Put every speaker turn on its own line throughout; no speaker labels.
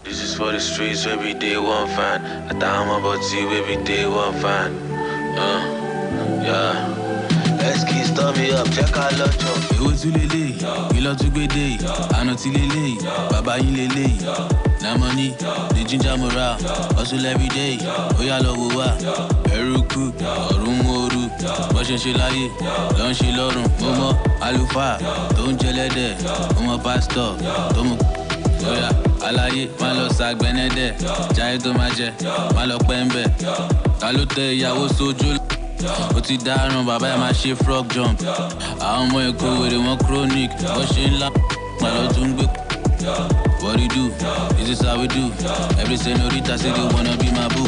This is for the streets, every day one fan. I thought I'm about to every day one fan. Yeah. Let's keep me up, check out Locho.
Ewo tu lele, kilo tu gbede, ano ti lele, baba yin lele. Na money, the ginger morale, hustle every day. Oya lo wo wa, eruku, orun oru, bó ṣe ṣe láyé, ló ń ṣe lọ́run. Mo mọ àlùfáà tó ń jẹlẹ́dẹ̀, mo mọ pastor tó mú. Oya, aláyé, má lọ ṣàgbẹ́nẹ́dẹ̀, jáyé tó má jẹ, má lọ pẹ́ ń bẹ̀. Ta ló tẹ ìyàwó sójú? Ó ti dáràn, bàbá ẹ̀ máa ṣe frog jump. Àwọn ọmọ Èkó wèrè wọn chronic, bó ṣe ńlá, pàlọ́ tó ń gbé. What you do? This is how we do. Every senorita say they wanna be my boo.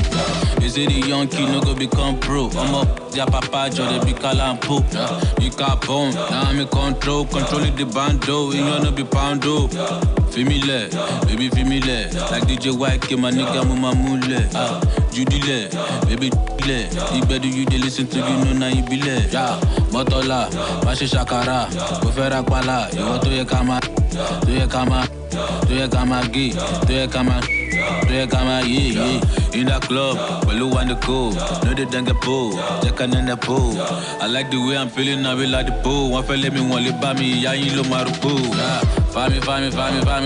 They say the young kid no go become pro. I'm up, their papa Joe, they be calling po. You got bomb, now I'm in control. Controlling the bando, you wanna be poundo. Femile, baby femile. Like DJ White, my nigga, mama mule. Judile, baby le. You better you they listen to you know now you be le. Yeah, Motola, Mashi Shakara, Bufera Pala, you want to your kama, to your kama. Do you come again? Do you come yeah. In the club, well, you want to go. No, they don't get pool. Check in the pool. I like the way I'm feeling, I will like the pool. One fella me, one lip by me, ya ain't lo marupu. Fami,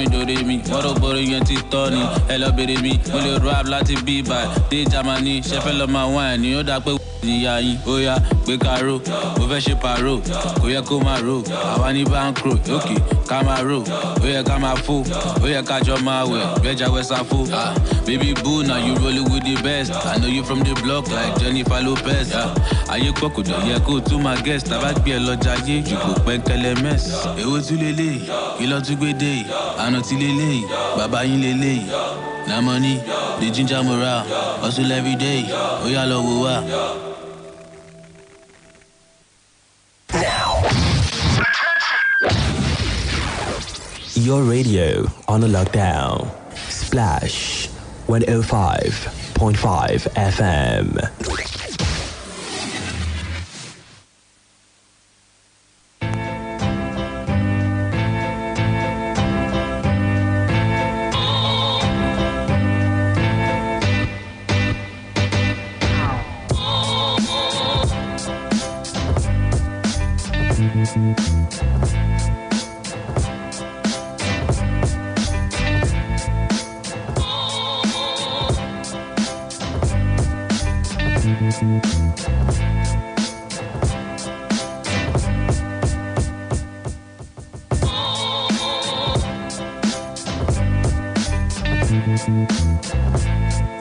do they me. Moro boro yenti Tony. Hello, baby me. Only rap lati be by. Day Germany, Sheffield my wine. You know that way. Oh yeah, we caro, we fẹ́ ṣe paro, kò yẹ kó máa ro, àwa ní bankro, okay, ká máa ro, ó yẹ ká máa fò, ó yẹ ká jọ máa wẹ̀, gbẹ́jà wẹ́sà fò. Baby boo, now you rolling with the best. I know you from the block like Jennifer Lopez. Ayé pọ̀ kò dọ̀ yẹ kó tún máa guest, tàbá gbé ẹ lọ́jà yé, jù kò pẹ́ kẹlẹ́ mess. Èwo tún lélẹ̀, kí lọ́ tún gbé dé, àná ti lélẹ̀, bàbá yín lélẹ̀. Na money, the ginger morale, hustle every day, ó yá lọ wò wá.
Your radio on a lockdown. Splash 105.5 FM.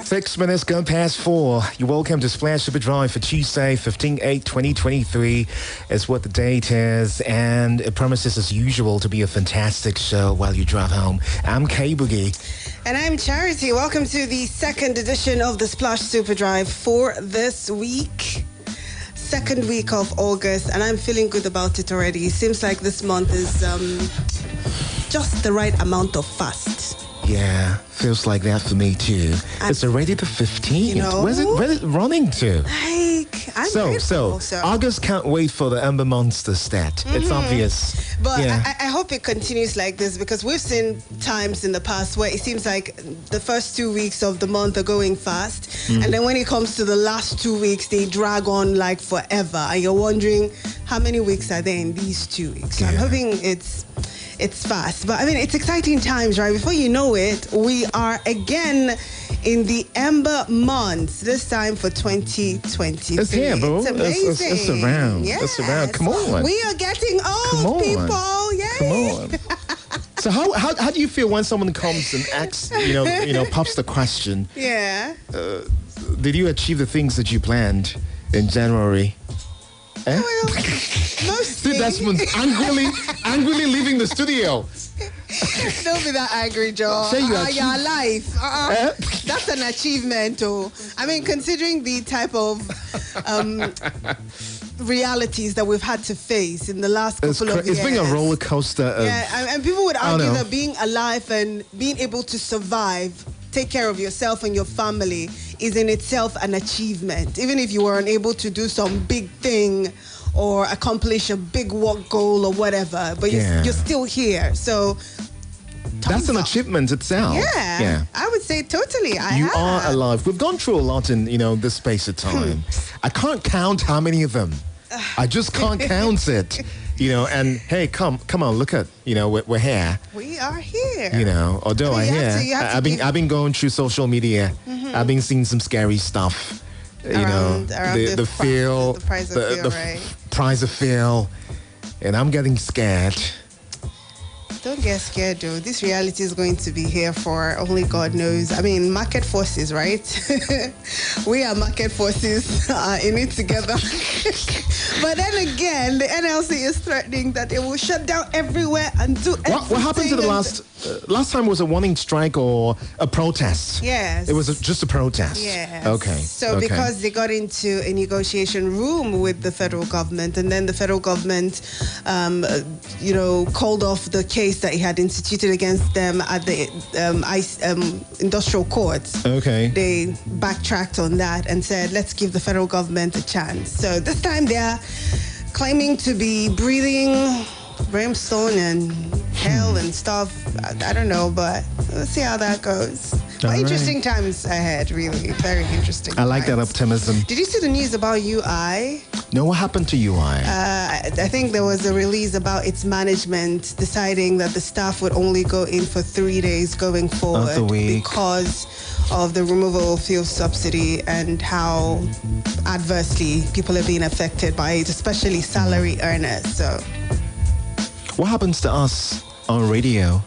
Six minutes gone past 4. You're welcome to Splash Super Drive for Tuesday, 15/8/2023 is what the date is, and it promises as usual to be a fantastic show while you drive home. I'm Kboogie.
And I'm Charity. Welcome to the second edition of the Splash Super Drive for this week. Second week of August, and I'm feeling good about it already. It seems like this month is just the right amount of fast.
Yeah, feels like that for me too. And it's already the 15th. You know, where's it running to?
I'm
so August can't wait for the Ember Monster stat. Mm-hmm. It's obvious.
But yeah. I hope it continues like this, because we've seen times in the past where it seems like the first 2 weeks of the month are going fast. Mm-hmm. And then when it comes to the last 2 weeks, they drag on like forever. And you're wondering, how many weeks are there in these 2 weeks? So I'm hoping it's fast. But I mean, it's exciting times, right? Before you know it, we are again in the Ember months, this time for 2023.
It's here, bro.
It's amazing.
It's around.
Yes.
It's around. Come on.
We are getting old, people. Yay.
Come on. So how do you feel when someone comes and asks, pops the question?
Yeah.
Did you achieve the things that you planned in January?
Well, mostly.
Desmond's angrily leaving the studio.
Don't be that angry, Joe.
Say you
your life. That's an achievement, oh. I mean, considering the type of realities that we've had to face in the last couple of years.
It's been a roller coaster.
And people would argue that being alive and being able to survive, take care of yourself and your family, is in itself an achievement. Even if you were unable to do some big thing or accomplish a big work goal or whatever, but you're still here. So
That's an achievement itself.
Yeah. I would say totally.
You are alive. We've gone through a lot in, this space of time. I can't count how many of them. I just can't count it. And hey, come on, look at, we're here.
We are here.
Although I've been going through social media. I've been seeing some scary stuff.
Around
the feel,
the price of feel, right?
Price of feel, and I'm getting scared.
Don't get scared, though. This reality is going to be here for only God knows. I mean, market forces, right? We are market forces in it together. But then again, the NLC is threatening that it will shut down everywhere and do everything.
What happened to the last time was a warning strike or a protest?
Yes.
It was just a protest?
Yes.
Okay.
So because they got into a negotiation room with the federal government, and then the federal government, called off the case that he had instituted against them at the industrial courts.
Okay.
They backtracked on that and said, let's give the federal government a chance. So this time they're claiming to be breathing brimstone and hell and stuff. I don't know, but let's see how that goes. But interesting times ahead, really. Very interesting
I like that optimism.
Did you see the news about UI?
No, what happened to UI?
I think there was a release about its management deciding that the staff would only go in for 3 days going forward because of the removal of fuel subsidy and how adversely people are being affected by it, especially salary earners. So,
what happens to us on radio?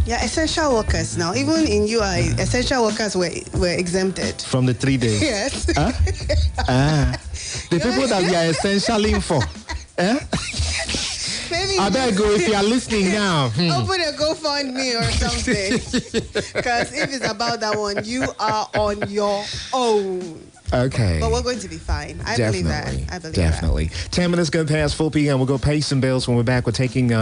Yeah, essential workers now. Even in UI, essential workers were exempted.
From the 3 days?
Yes.
The people that we are essentially for.
Maybe
I better go if you are listening now.
Open a GoFundMe or something. Because if it's about that one, you are on your own.
Okay.
But we're going to be fine. I believe that. I believe
Definitely. 10 minutes go past 4 p.m. We'll go pay some bills when we're back. We're taking Kate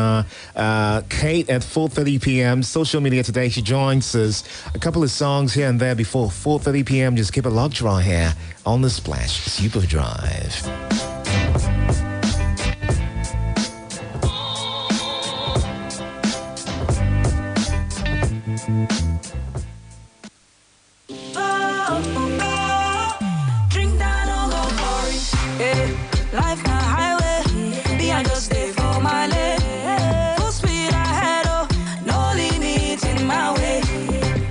at 4:30 p.m. Social media today. She joins us. A couple of songs here and there before 4:30 p.m. Just keep it locked right here on the Splash Super Drive.
Life na highway, me I just stay for my lane. Full speed ahead, oh, no limit in my way.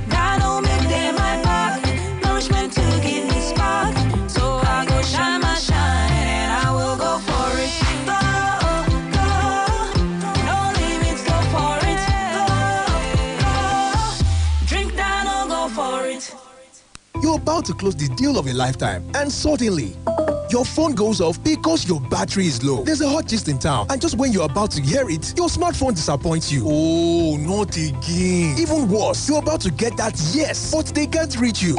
God don't make them my back, nourishment to give me spark. So I go shine my shine and I will go for it. Go, no limits, go for it. Go, drink down or go for it.
You're about to close the deal of your lifetime, and suddenly your phone goes off because your battery is low. There's a hot gist in town, and just when you're about to hear it, your smartphone disappoints you. Oh, not again. Even worse, you're about to get that yes, but they can't reach you.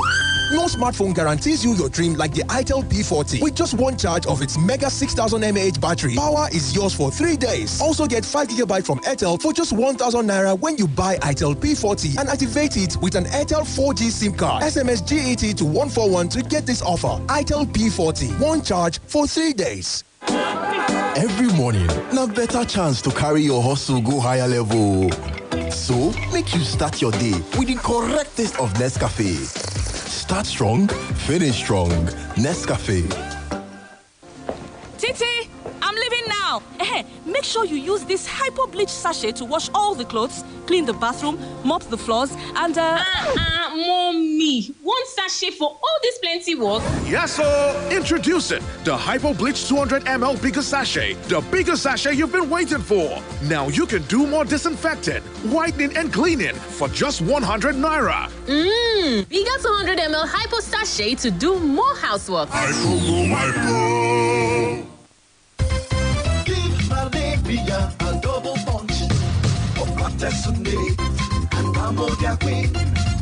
No smartphone guarantees you your dream like the itel P40. With just one charge of its mega 6000 mAh battery, power is yours for 3 days. Also get 5 GB from Airtel for just 1,000 naira when you buy itel P40 and activate it with an Airtel 4G SIM card. SMS GET to 141 to get this offer. itel P40, one charge for 3 days.
Every morning, na better chance to carry your hustle go higher level. So, make you start your day with the correct taste of Nescafe. Start strong, finish strong. Nescafe.
Titi, I'm leaving now. Make sure you use this hypo bleach sachet to wash all the clothes, clean the bathroom, mop the floors, and
Mommy, one sachet for all this plenty work?
Yes, sir. Introducing the Hypo Bleach 200 ml bigger sachet. The bigger sachet you've been waiting for. Now you can do more disinfecting, whitening, and cleaning for just 100 naira.
Bigger 200 ml Hypo sachet to do more housework.
Hypo, go hypo. Give malaria a double function of artesunate and ammonia queen.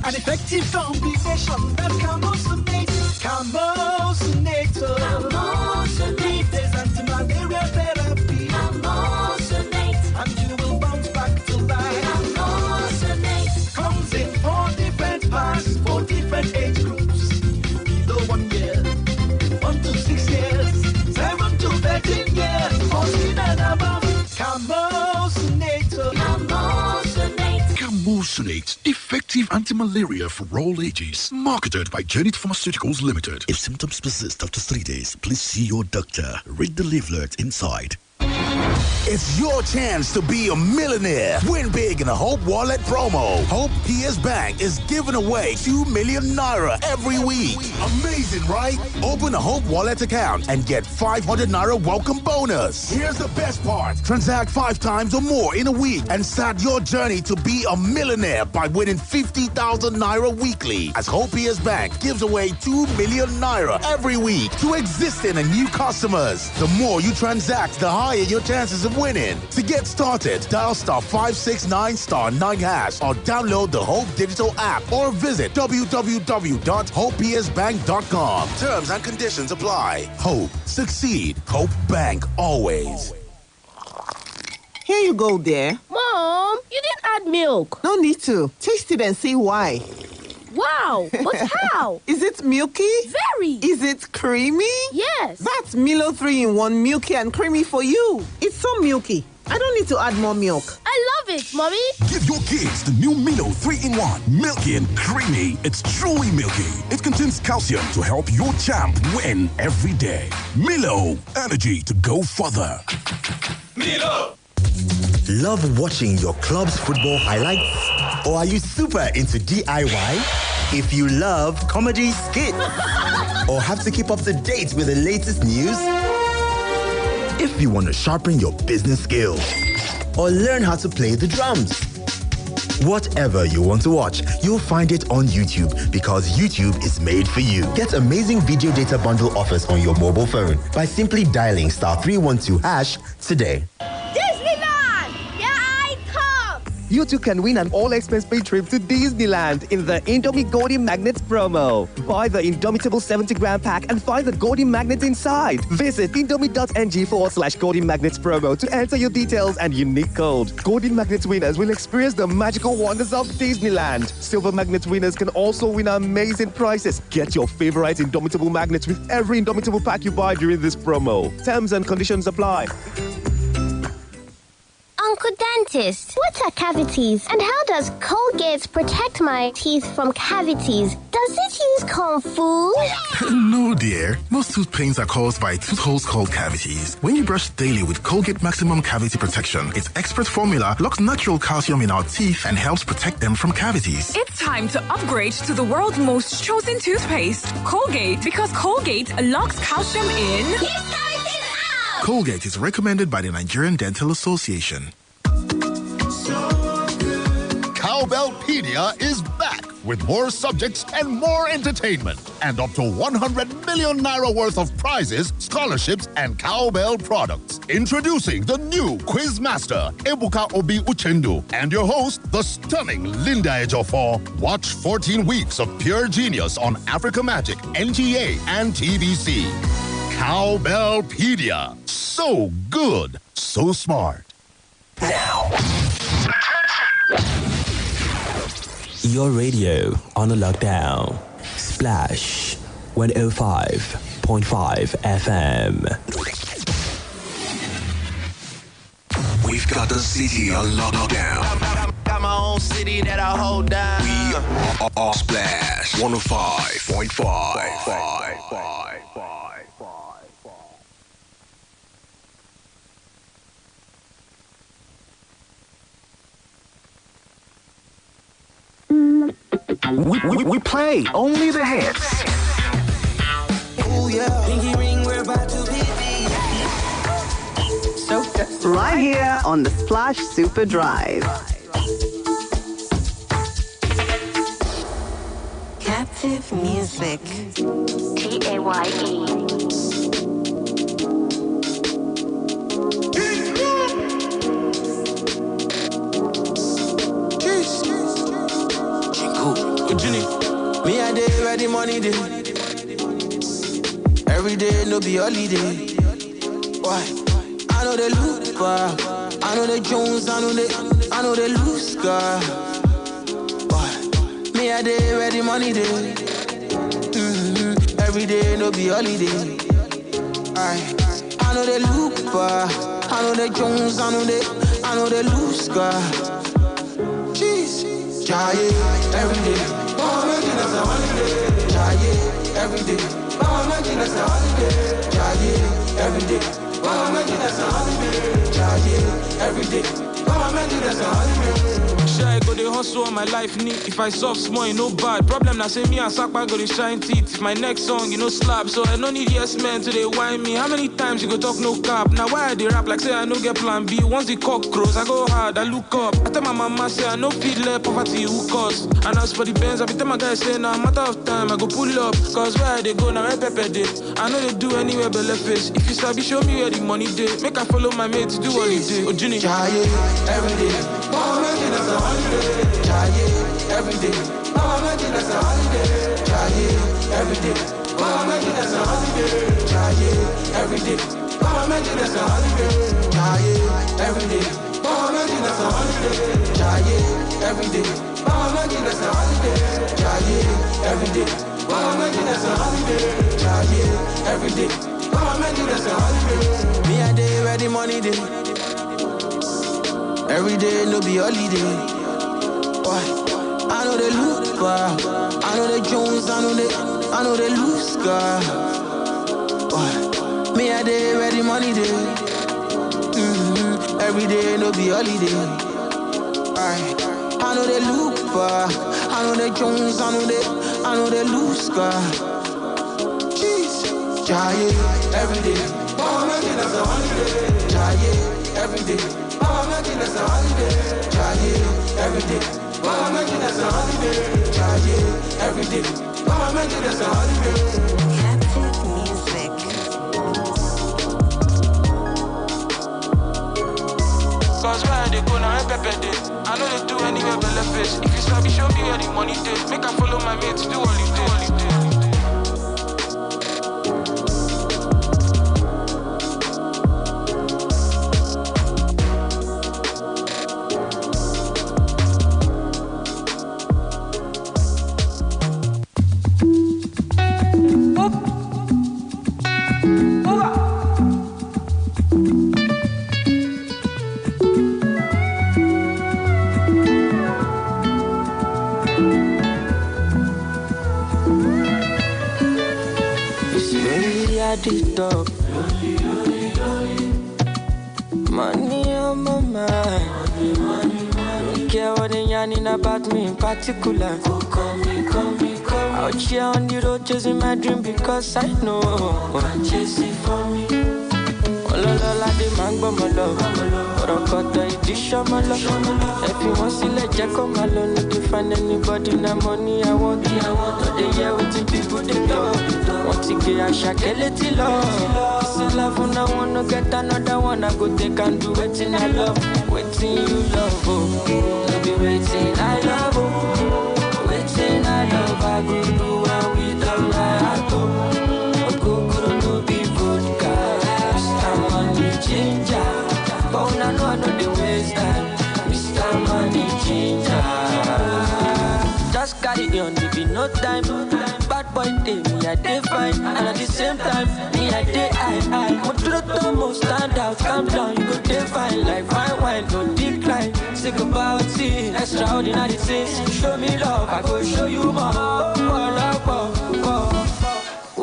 An effective combination that Camosunate. Camosunate is anti-malaria therapy. Camosunate. And you will bounce back to life. Camosunate. Comes in 4 different packs for different age groups. Below 1 year, 1 to 6 years, 7 to 13 years, 14 and above. Camosunate. Camosunate.
effective anti-malaria for all ages. Marketed by Janet Pharmaceuticals Limited.
If symptoms persist after 3 days, please see your doctor. Read the leaflet inside.
It's your chance to be a millionaire. Win big in a Hope Wallet promo. Hope PS Bank is giving away 2 million naira every week. Amazing, right? Open a Hope Wallet account and get 500 naira welcome bonus. Here's the best part. Transact 5 times or more in a week and start your journey to be a millionaire by winning 50,000 naira weekly. As Hope PS Bank gives away 2 million naira every week to existing and new customers. The more you transact, the higher your chances of winning. To get started, dial *569*9# or download the Hope Digital app or visit www.hopepsbank.com. Terms and conditions apply. Hope, succeed. Hope Bank always.
Here you go, dear.
Mom, you didn't add milk.
No need to. Taste it and see why.
Wow, but how?
Is it milky?
Very.
Is it creamy?
Yes.
That's Milo 3-in-1 milky and creamy for you. It's so milky. I don't need to add more milk.
I love it, Mommy.
Give your kids the new Milo 3-in-1. Milky and creamy. It's truly milky. It contains calcium to help your champ win every day. Milo, energy to go further.
Milo!
Love watching your club's football highlights? Or are you super into DIY? If you love comedy skits or have to keep up to date with the latest news? If you want to sharpen your business skills or learn how to play the drums? Whatever you want to watch, you'll find it on YouTube because YouTube is made for you. Get amazing video data bundle offers on your mobile phone by simply dialing *312# today.
You too can win an all-expense-paid trip to Disneyland in the Indomie Golden Magnets promo. Buy the Indomitable 70-gram pack and find the Golden Magnet inside. Visit indomie.ng/Golden Magnets promo to enter your details and unique code. Golden Magnets winners will experience the magical wonders of Disneyland. Silver Magnets winners can also win amazing prizes. Get your favorite Indomitable Magnets with every Indomitable pack you buy during this promo. Terms and conditions apply.
Uncle Dentist, what are cavities? And how does Colgate protect my teeth from cavities? Does it use Kung Fu?
No, dear. Most tooth pains are caused by tooth holes called cavities. When you brush daily with Colgate Maximum Cavity Protection, its expert formula locks natural calcium in our teeth and helps protect them from cavities.
It's time to upgrade to the world's most chosen toothpaste, Colgate, because Colgate locks calcium in.
Colgate is recommended by the Nigerian Dental Association.
Cowbellpedia is back with more subjects and more entertainment, and up to 100 million naira worth of prizes, scholarships, and cowbell products. Introducing the new quiz master, Ebuka Obi Uchendu, and your host, the stunning Linda Ejiofor. Watch 14 weeks of pure genius on Africa Magic, NTA, and TVC. Cowbellpedia. So good, so smart.
Now. Your radio on a lockdown. Splash 105.5 FM.
We've got the city on lockdown.
Got my own city that I hold down.
We are Splash 105.5.
We play only the hits.
Oh yeah, pinky ring, we're about to be
So right here on the Splash Super Drive.
Captive Music.
TAYE.
Me a day where the money day. Every day no be holiday. Why? I know they look back. I know they Jones. I know they loose girl. Why? Me a day where the money day. Every day no be holiday. Aye. I know they look back. I know they Jones. I know they loose girl. Jeez. Try it every day. Oh, making us a holiday. Try it every day. Oh, making us a holiday. Try it every day. Oh, making us a holiday. Try it every day. Oh, making us a holiday.
I go the hustle on my life neat. If I soft small, you know bad. Problem now say me and Sakpa go the shine teeth. If my next song, you know slap. So I no need yes men to they whine me. How many times you go talk no cap? Now why they rap like say I no get plan B? Once the cock crows, I go hard, I look up. I tell my mama say I no feed let poverty who cause. And as for the Benz, I be tell my guys say now matter of time I go pull up. Cause where they go now I pepper day. I know they do anywhere but left face. If you sabi show me where the money day. Make I follow my mates do all you do. Ojuni.
Try it every day. Oh, making us a holiday. Try it every day. Oh, making us a holiday. Try it every day. Oh, making us a holiday. Try it every day. Oh, making us a holiday. Try it every day. Oh, making us a holiday. Try it every day. Oh, making us a holiday. Try it every day. Oh, making us a holiday. Try it every day. Oh, making us a holiday. Me a day where the money day. Every day no be holiday. Why? I know they look bad. I know they Jones. I know they lose God. Why? Me a day where the money day. Every day no be holiday. Why? I know they look bad. I know they Jones. I know they lose God. Jeez. Try it every day. Oh, making us a holiday. Try it every day. Oh, making us a holiday. Try it every day. Oh, making us a holiday. Try it every day. Oh, making us a holiday.
Captive music.
Cause where they go now I pepper day. I know they do anywhere but left face. If you sabi show me where the money day. Make I follow my mates do all you do.
Money on my mind. Don't care what they yarning about me in particular. Come me. Out here on the road chasing my dream because I know I'm chasing for me. Ololola de mango malo, orokoto idisho malo. If you want to let Jack come alone, if you find anybody na money I want. No they hear what the people they talk. Want to get a shakeleti love. This is love and I wanna get another one. I go take and do waiting I love, waiting you love. Oh, no be waiting I love. Oh, waiting I love. I go do what we done my heart. Oh, go no be vodka. Ginger, but I know the waste time. Mr. Money Ginger, just carry on, there be no time. Bad boy day, me I day fine, and at the same time, me I day high. Motrotomo stand out, calm down, you go day fine like fine wine, no decline. Sick about it, extraordinary things. Show me love, I go show you more.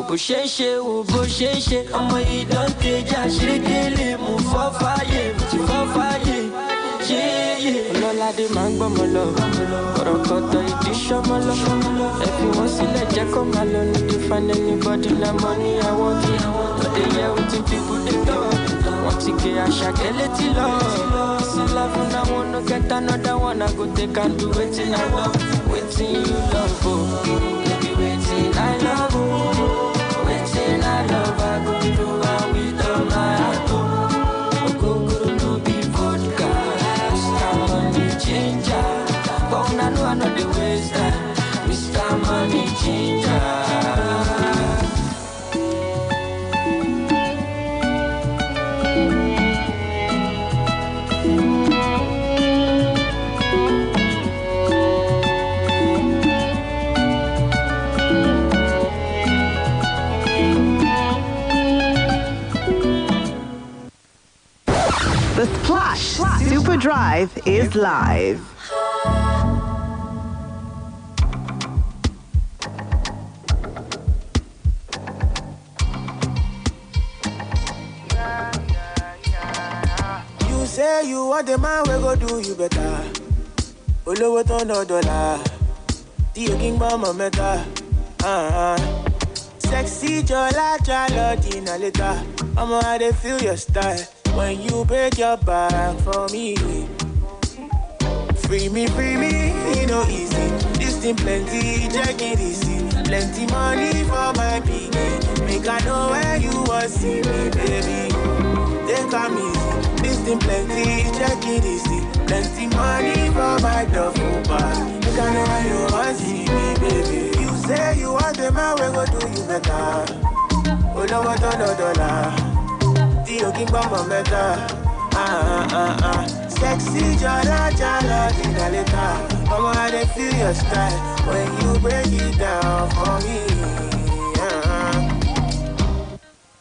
Bó ṣe ń ṣe o bó ṣe ń ṣe ọmọ yìí dán tẹjà ṣérekélé mú fọ́ fàyè mú ti fọ́ fàyè yéyé. Ọlọ́ládé máa ń gbọ́mọ lọ ọ̀rọ̀kọ̀tọ̀ ìdí ṣọ́mọ lọ. Ẹ fi wọ́n sílẹ̀ jẹ́ kó máa lọ ní to find anybody na money I want. No dey hear wetin people dey talk. Wọ́n ti gé àṣàkẹ́ létí lọ. Sí love na one no get another one. I go take and do wetin I love, wetin you love o. Baby wetin I love o. I love, I go do and with all my heart. Oh, no be vodka. Mr. Money Ginger, but I know the waste time. Mr. Money Ginger.
The Splash Super Drive is live.
say you want the man we go do you better. Olowo to no dollar. The king mama meta. Sexy jola jalo dina later. I'ma how they feel your style when you break your back for me. Free me, you know easy. This thing plenty, check it easy. Plenty money for my piggy. Make I know where you want see me, baby. Take come easy. This thing plenty, check it easy. Plenty money for my duffel bag. Make I know where you want see me, baby. You say you want the man, we go do you better. Olowo to no dollar. Dio king bamba meta. Sexy jala jala dina later. Mama, how they feel your style when you break it down for me.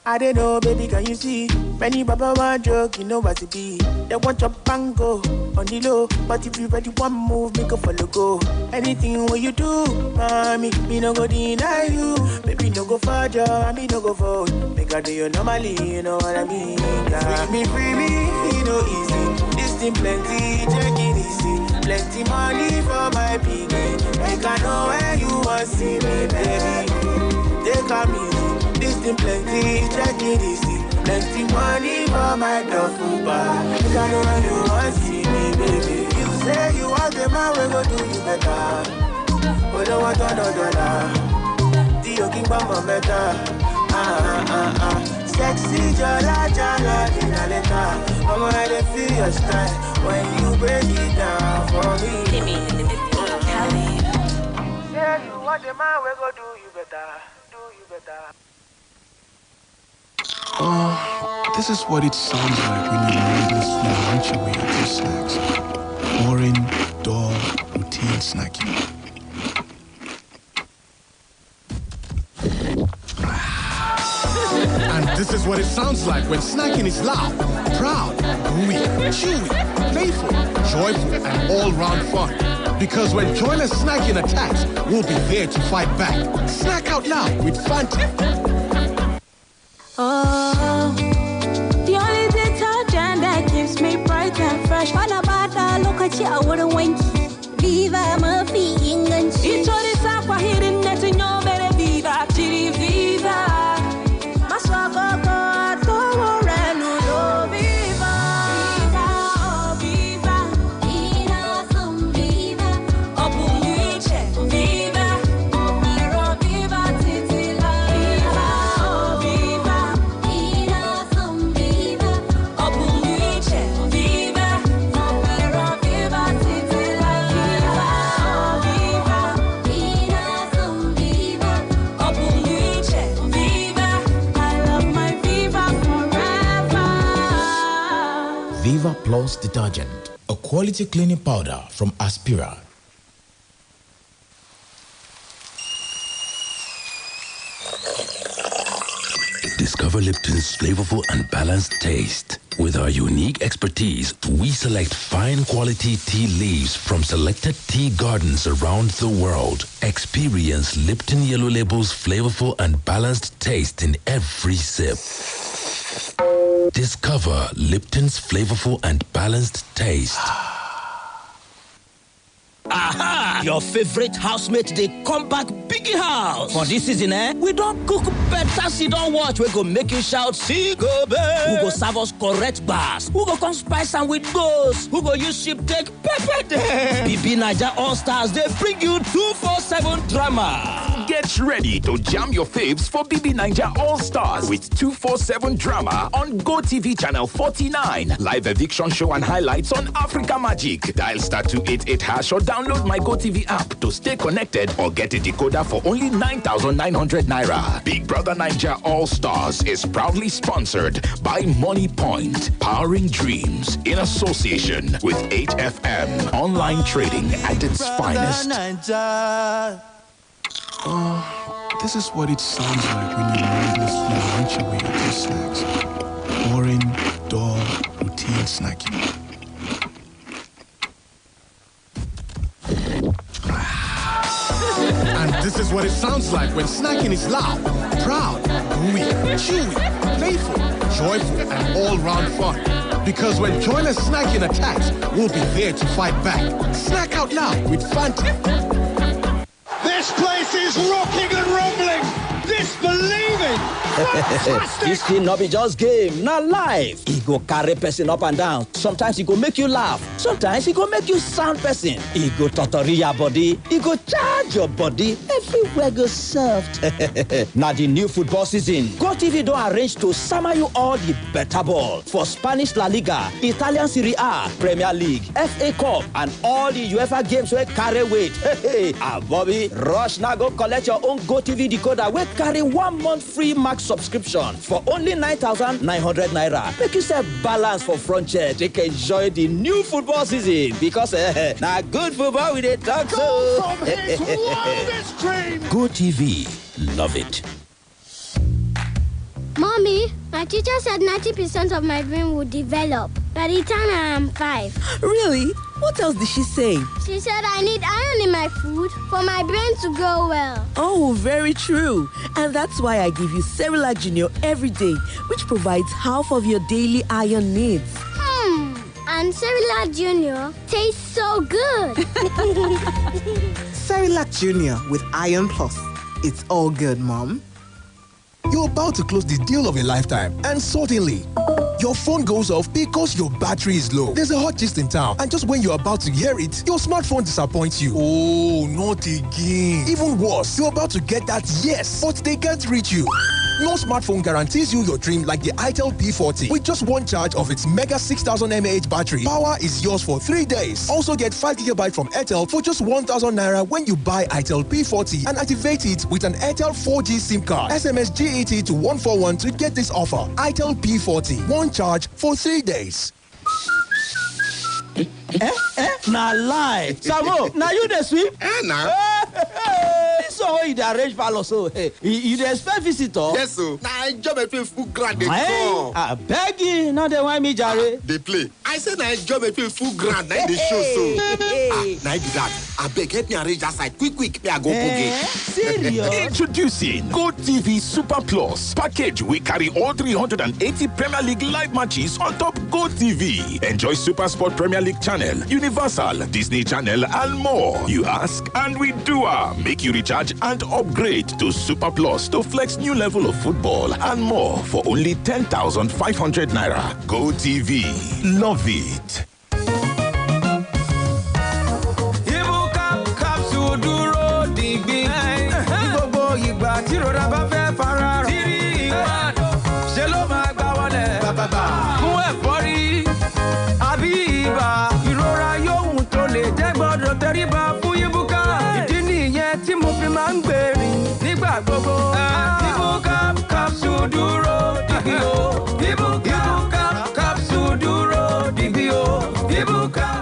I don't know, baby, can you see? Many baba want joke, you know what to be. They want your bango on the low, but if you ready one move, make a follow go. Anything what you do, mommy, me no go deny you. Baby, no go for job, me no go vote. Make I do you normally, you know what I mean? Yeah. Free me, you know easy. This thing plenty, check it easy. Plenty money for my piggy. Make I know where you want see me, baby. They come easy. This thing plenty, check it easy. Plenty money for my duffel bag. Make I know where you want see me, baby. You say you want the man, we go do you better. Olowo to no dollar. Dio king bamba meta. Sexy jala jala dina later. Mama, how they feel your style when you break it down for me. Say you want the man, we go do you better. Do you better.
Oh, this is what it sounds like when you mindlessly munch away at your snacks. Boring, dull, routine snacking.
And this is what it sounds like when snacking is loud, proud, gooey, chewy, playful, joyful, and all-round fun. Because when joyless snacking attacks, we'll be there to fight back. Snack out loud with Fanta.
Oh, the only detergent that keeps me bright and fresh. Panabata, look at you, I wouldn't wink. Viva Murphy, England. It's all this up for hidden net in your better viva, chiri viva. Maswaka, Tomo, Reno, viva. Viva, oh, viva. Ina, some viva. Opuliche, viva. Omero, viva, titila. Viva, oh, viva. Ina, some viva. Opuliche, viva. Omero, viva, titila. Viva, oh, viva. Ina, some viva. Opuliche, viva. I love my Viva forever.
Viva Plus detergent, a quality cleaning powder from Aspira.
Discover Lipton's flavorful and balanced taste. With our unique expertise, we select fine quality tea leaves from selected tea gardens around the world. Experience Lipton Yellow Label's flavorful and balanced taste in every sip. Discover Lipton's flavorful and balanced taste.
Aha! Your favorite housemate, they come back biggie house. For this season, we don't cook better, see don't watch. We go make you shout, see go babe. Who go serve us correct bars? Who go come spice and with goals? Who go use ship take pepper them? BB Niger All Stars, they bring you 247 drama.
Get ready to jam your faves for BB Niger All Stars with 247 drama on GoTV channel 49. Live eviction show and highlights on Africa Magic. Dial star 288 hash or download my GoTV app to stay connected or get a decoder for only 9,900 naira. Big Brother Niger All Stars is proudly sponsored by Money Point, powering dreams in association with 8FM, online trading at its finest.
Oh, this is what it sounds like when you mindlessly munch away at your snacks. Boring, dull, routine snacking.
And this is what it sounds like when snacking is loud, proud, gooey, chewy, playful, joyful, and all-round fun.
Because when joyless snacking attacks, we'll be there to fight back. Snack out loud with Fanta.
This place is rocking and rumbling. Disbelieving.
This thing not be just game, not life. It go carry person up and down. Sometimes it go make you laugh. Sometimes it go make you sound person. It go totori your body. It go charge your body. Everywhere go soft. Now the new football season, GoTV don't arrange to summer you all the better ball for Spanish La Liga, Italian Serie A, Premier League, FA Cup, and all the UEFA games where carry weight. And Bobby, rush now go collect your own GoTV decoder where carry 1 month free max subscription for only 9,900 naira. Make yourself balance for front chair. Take enjoy the new football season because now good football with a talk so.
From his wildest dream.
GoTV, love it.
Mommy, my teacher said 90% of my brain will develop by the time I am 5.
Really? What else did she say?
She said I need iron in my food for my brain to grow well.
Oh, very true. And that's why I give you Cerelac Junior every day, which provides half of your daily iron needs.
And Cerelac Junior tastes so good.
Cerelac Junior with Iron Plus. It's all good, Mom.
You're about to close the deal of a lifetime, and suddenly, your phone goes off because your battery is low. There's a hot gist in town, and just when you're about to hear it, your smartphone disappoints you. Oh, not again. Even worse, you're about to get that yes, but they can't reach you. No smartphone guarantees you your dream like the itel P40. With just one charge of its mega 6000 mAh battery, power is yours for 3 days. Also get 5GB from Airtel for just 1,000 naira when you buy itel P40 and activate it with an Airtel 4G SIM card. SMS GET to 141 to get this offer. Itel P40, one charge for 3 days.
Na lie. Samo, na you dey sweep?
Nah.
So when you dey arrange palo so, you dey expect visitor?
Yes, so. Nah, I job at full grand.
I beg you, now they want me jare.
They play. I said I job at full grand. Now they show so. Now I do that. I beg help me arrange that side. Quick, me I go Kboogie.
Serious?
Introducing GoTV Super Plus package. We carry all 380 Premier League live matches on top GoTV. Enjoy Super Sport Premier League channel, Universal, Disney Channel, and more. You ask, and we do. Make you recharge and upgrade to Super Plus to flex new level of football and more for only 10,500 naira. GoTV, love it.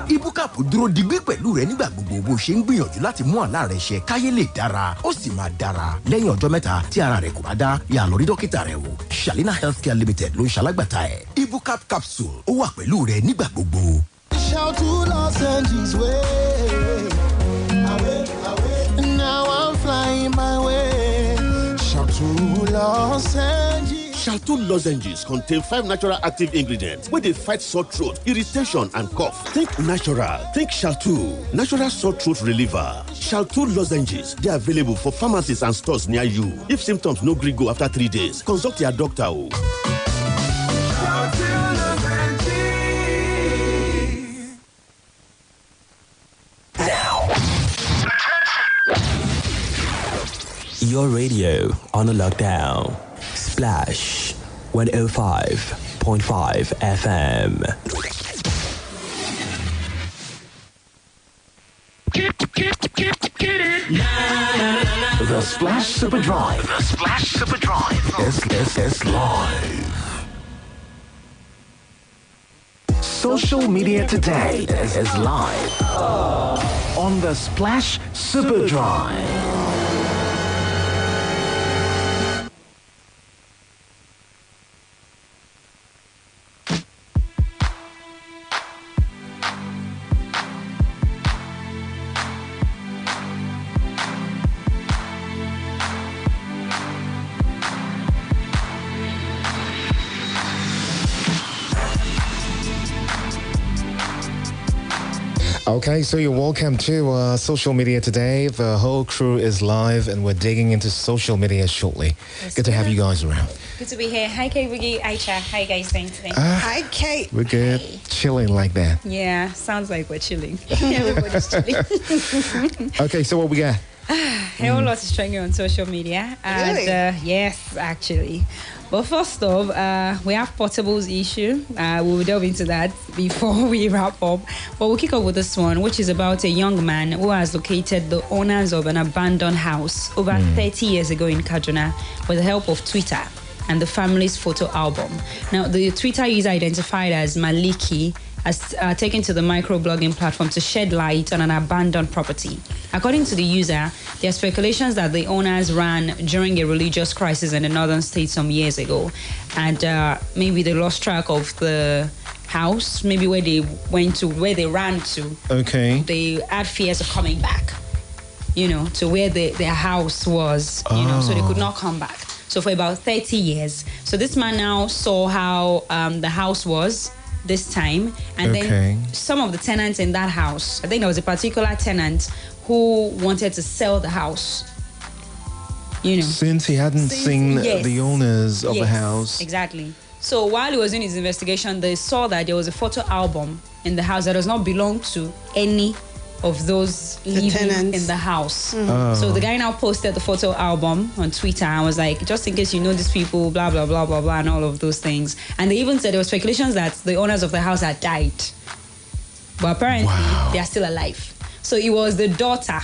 Ibukap dúró digbí pẹ̀lú rẹ nígbà gbogbo bó ṣe ń gbìyànjú láti mú àlá rẹ ṣẹ káyé lè dára ó sì máa dára. Lẹ́yìn ọjọ́ mẹ́ta tí ara rẹ kò bá dá, yà lọ rí dókítà rẹ wò. Shalina Healthcare Limited ló ń ṣalágbàtà ẹ̀. Ibukap capsule ó wà pẹ̀lú rẹ nígbà gbogbo.
Shout to Los Angeles way. Now I'm flying my way. Shout to Los Angeles.
Shalto lozenges contain 5 natural active ingredients where they fight sore throat, irritation, and cough. Think natural. Think Shalto. Natural sore throat reliever. Shalto lozenges. They are available for pharmacies and stores near you. If symptoms no gree go after 3 days, consult your doctor.
Your radio on a lockdown. Splash 105.5 FM.
The Splash Super Drive. The Splash Super Drive.
It's live. Social media today is live on the Splash Super Drive.
Okay, so you're welcome to social media today. The whole crew is live and we're digging into social media shortly. Good to have you guys around.
Good to be here. Hi, Kboogie, hi, Chacha. How you guys doing today?
Hi, Kate.
We're good. Chilling like that.
Yeah, sounds like we're chilling. Everybody's chilling.
Okay, so what we got?
A whole lot is trending on social media. And,
Really?
yes, actually. But first off, we have portables issue. We'll delve into that before we wrap up. But we'll kick off with this one, which is about a young man who has located the owners of an abandoned house over 30 years ago in Kaduna with the help of Twitter and the family's photo album. Now, the Twitter user identified as Maliki has taken to the microblogging platform to shed light on an abandoned property. According to the user, there are speculations that the owners ran during a religious crisis in the northern state some years ago, and maybe they lost track of the house, maybe where they went to, where they ran to.
Okay.
They had fears of coming back, to where their house was, so they could not come back. So for about 30 years. So this man now saw how the house was this time, and then some of the tenants in that house, I think there was a particular tenant who wanted to sell the house,
Since he hadn't seen the owners of the house.
Exactly. So while he was doing his investigation, they saw that there was a photo album in the house that does not belong to any of those living in the house. So the guy now posted the photo album on Twitter and was like, just in case you know these people, blah, blah, blah, blah, blah, and all of those things. And they even said there were speculations that the owners of the house had died. But apparently, they are still alive. So it was the daughter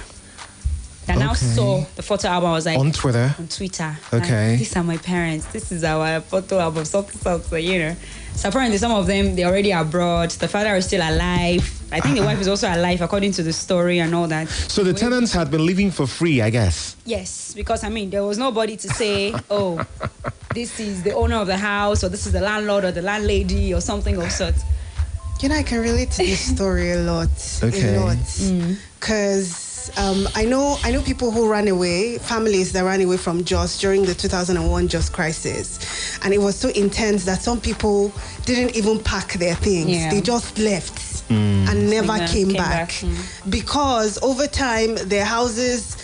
that now saw the photo album. I was like,
on Twitter.
Okay. Like, these are my parents. This is our photo album, something. So apparently some of them, they're already abroad. The father is still alive. I think the wife is also alive, according to the story and all that.
So the tenants had been living for free, I guess.
Yes, because there was nobody to say, oh, this is the owner of the house, or this is the landlord or the landlady or something of sort.
I can relate to this story a lot.
Okay.
A lot. Because I know people who ran away, families that ran away from Jos during the 2001 Jos crisis. And it was so intense that some people didn't even pack their things.
Yeah.
They just left and never came back. Because over time, their houses,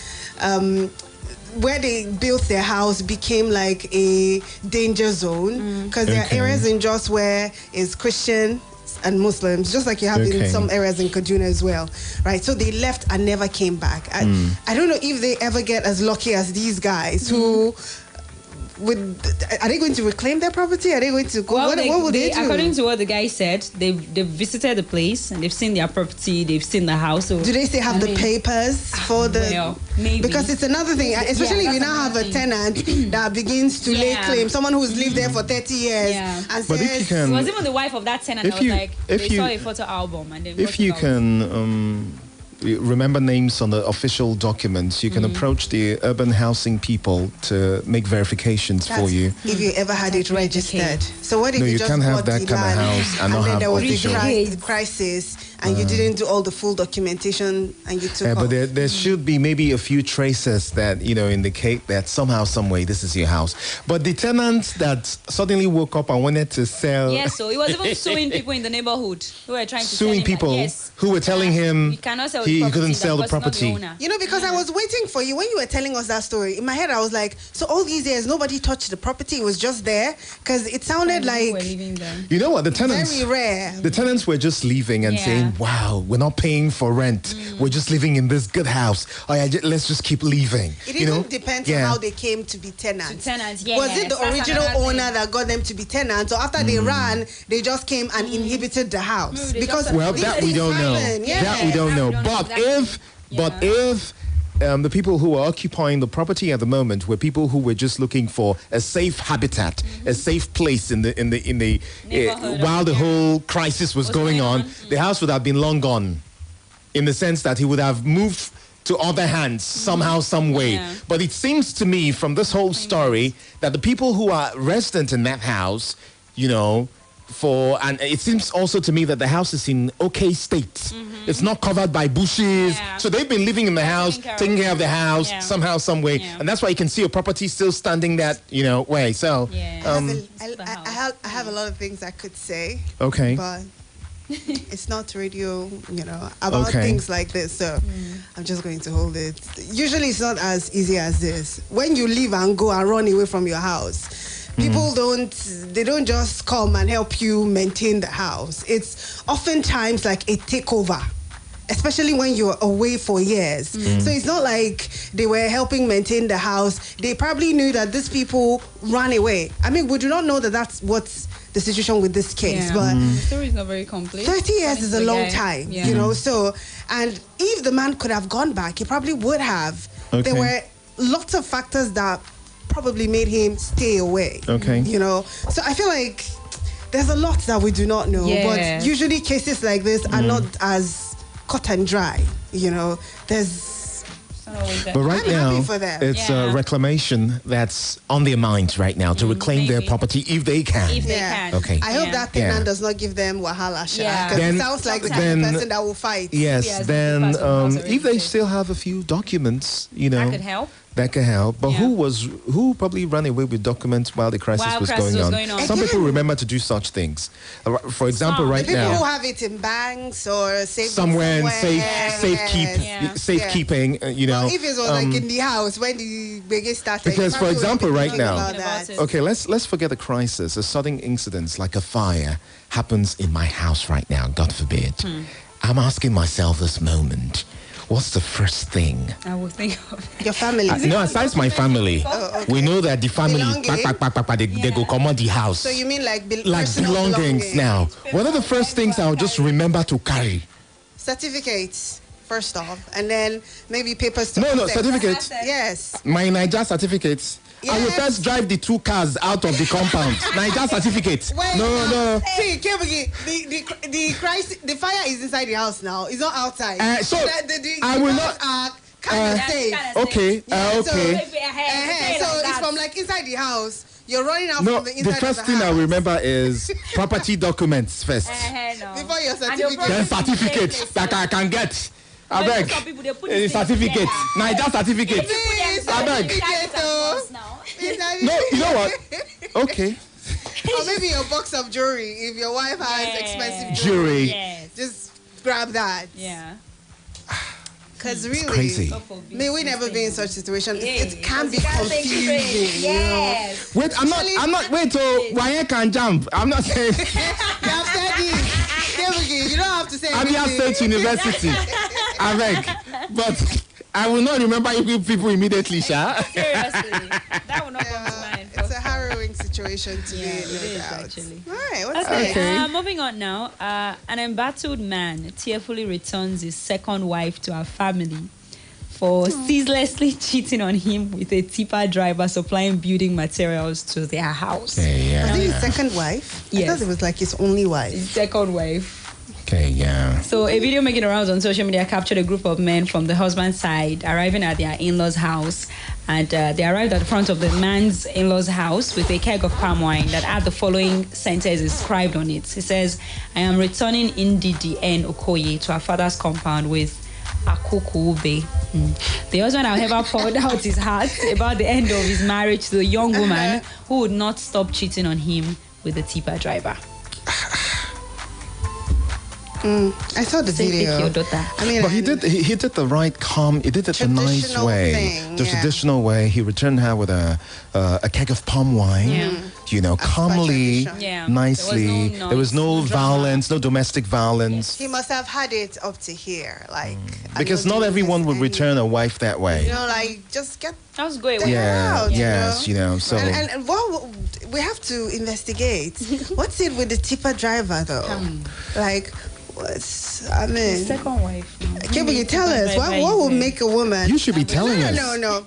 where they built their house became like a danger zone. Because there are areas in Jos where it's Christian and Muslims, just like you have in some areas in Kaduna as well, right? So they left and never came back. I don't know if they ever get as lucky as these guys who are they going to reclaim their property? Are they going to go?
Well,
what would they do?
According to what the guy said, they've visited the place and they've seen their property, they've seen the house. So
do they still have the papers for the?
Well, maybe.
Because it's another thing, especially if you now have a tenant that begins to lay claim, someone who's lived there for 30 years, and
but
says,
if you can,
it was even the wife of that tenant that was like, they saw a photo album and they
if you can remember names on the official documents, you can approach the urban housing people to make verifications for you.
If you ever had it registered. So what if you just
can't have
bought
that
the
kind of
land
house and not
then
have
there was
official.
the crisis and you didn't do all the full documentation and you took off?
But there should be maybe a few traces that indicate that somehow, some way, this is your house. But the tenants that suddenly woke up and wanted to sell.
Yes, so he was even suing people in the neighborhood who were trying to
suing people who were telling him
you cannot sell
he couldn't sell the property.
Because I was waiting for you when you were telling us that story. In my head, I was like, so all these years nobody touched the property; it was just there, because it sounded like
you know what, the tenants
very rare.
The tenants were just leaving and saying, "Wow, we're not paying for rent. We're just living in this good house. Oh yeah, let's just keep leaving."
It even depends on how they came to be tenants. Was it the original owner that got them to be tenants, or after they ran, they just came and inhibited the house? Because
that we don't know. That we don't know. But if the people who are occupying the property at the moment were people who were just looking for a safe habitat, a safe place in the while the whole crisis was going on, the house would have been long gone, in the sense that he would have moved to other hands somehow, some way. But it seems to me from this whole story that the people who are resident in that house, and it seems also to me that the house is in okay state. It's not covered by bushes. So they've been living in the house, taking care of the house somehow, some way. And that's why you can see a property still standing that, way. So
I have a lot of things I could say.
Okay.
But It's not radio, about things like this. So I'm just going to hold it. Usually it's not as easy as this. When you leave and go and run away from your house, people don't just come and help you maintain the house. It's oftentimes like a takeover, especially when you're away for years. So it's not like they were helping maintain the house. They probably knew that these people ran away. I mean, we do not know that that's what's the situation with this case, but
the story is not very complete.
30 years is a long time, so, and if the man could have gone back, he probably would have. There were lots of factors that probably made him stay away. So I feel like there's a lot that we do not know, but usually cases like this are not as cut and dry, there's
but right now
for them.
it's reclamation that's on their minds right now to reclaim their property if they can. Okay,
I hope that thing does not give them wahala, because it sounds like the kind of person that will fight.
Then if they still have a few documents,
that could help.
That can help. But who probably ran away with documents while the crisis was going on? Some people remember to do such things. For example, right
the
now,
people who have it in banks or
somewhere in safekeeping,
Well, if it was like in the house when the biggest started.
Because, for example, right now, let's forget the crisis. A sudden incident like a fire happens in my house right now. God forbid. I'm asking myself this moment, what's the first thing
I will think of?
Your family.
No, aside my family, we know that the family, they go come on the house.
So you mean like
belongings now? What are the first things I'll just remember to carry?
Certificates, first off, and then maybe papers to
certificates.
Yes.
My Niger certificates.
Yes.
I will first drive the 2 cars out of the compound. Niger certificate. No.
See, Kboogie, the fire is inside the house now. It's not outside.
I will not.
Kind of safe.
Okay.
So it's from like inside the house. You're running out from the inside
the first thing I remember is property documents first.
Before your certificate.
Then certificates that I can get. I beg. Certificate. Niger certificate. I beg. No, you know what? Okay.
Or maybe a box of jewelry if your wife has expensive jewelry. Just grab that. Because really,
crazy.
May we never be in such situation. It can be confusing.
Wait, I'm not. Wait, why can jump? I'm not saying.
You have said it. You don't have to say
Abia State University. I beg, but I will not remember you people immediately, Sha.
Seriously, that will not come to mind.
It's a harrowing situation to be in, no doubt.
Actually.
All right, what's next?
Moving on now. An embattled man tearfully returns his second wife to her family for ceaselessly cheating on him with a tipper driver supplying building materials to their house.
Was it his second wife?
Yes.
I thought it was like his only wife.
His second wife.
Okay, yeah.
So a video making the rounds on social media captured a group of men from the husband's side arriving at their in-laws' house, and they arrived at the front of the man's in-laws' house with a keg of palm wine that had the following sentence inscribed on it. It says, "I am returning Ndidi Okoye to her father's compound with Akoko Ube." The husband, however, poured out his heart about the end of his marriage to a young woman who would not stop cheating on him with the tipper driver.
I saw the video.
I mean, but he did the right he did it the nice way, traditional way. He returned her with a keg of palm wine, calmly, nicely. There was no violence, no domestic violence.
He must have had it up to here,
because not everyone would return a wife that way.
Just get.
That was great.
So
and
what we have to investigate. What's it with the tipper driver though?
Second wife.
Kboogie, tell us what will make a woman?
You should be telling us.
No.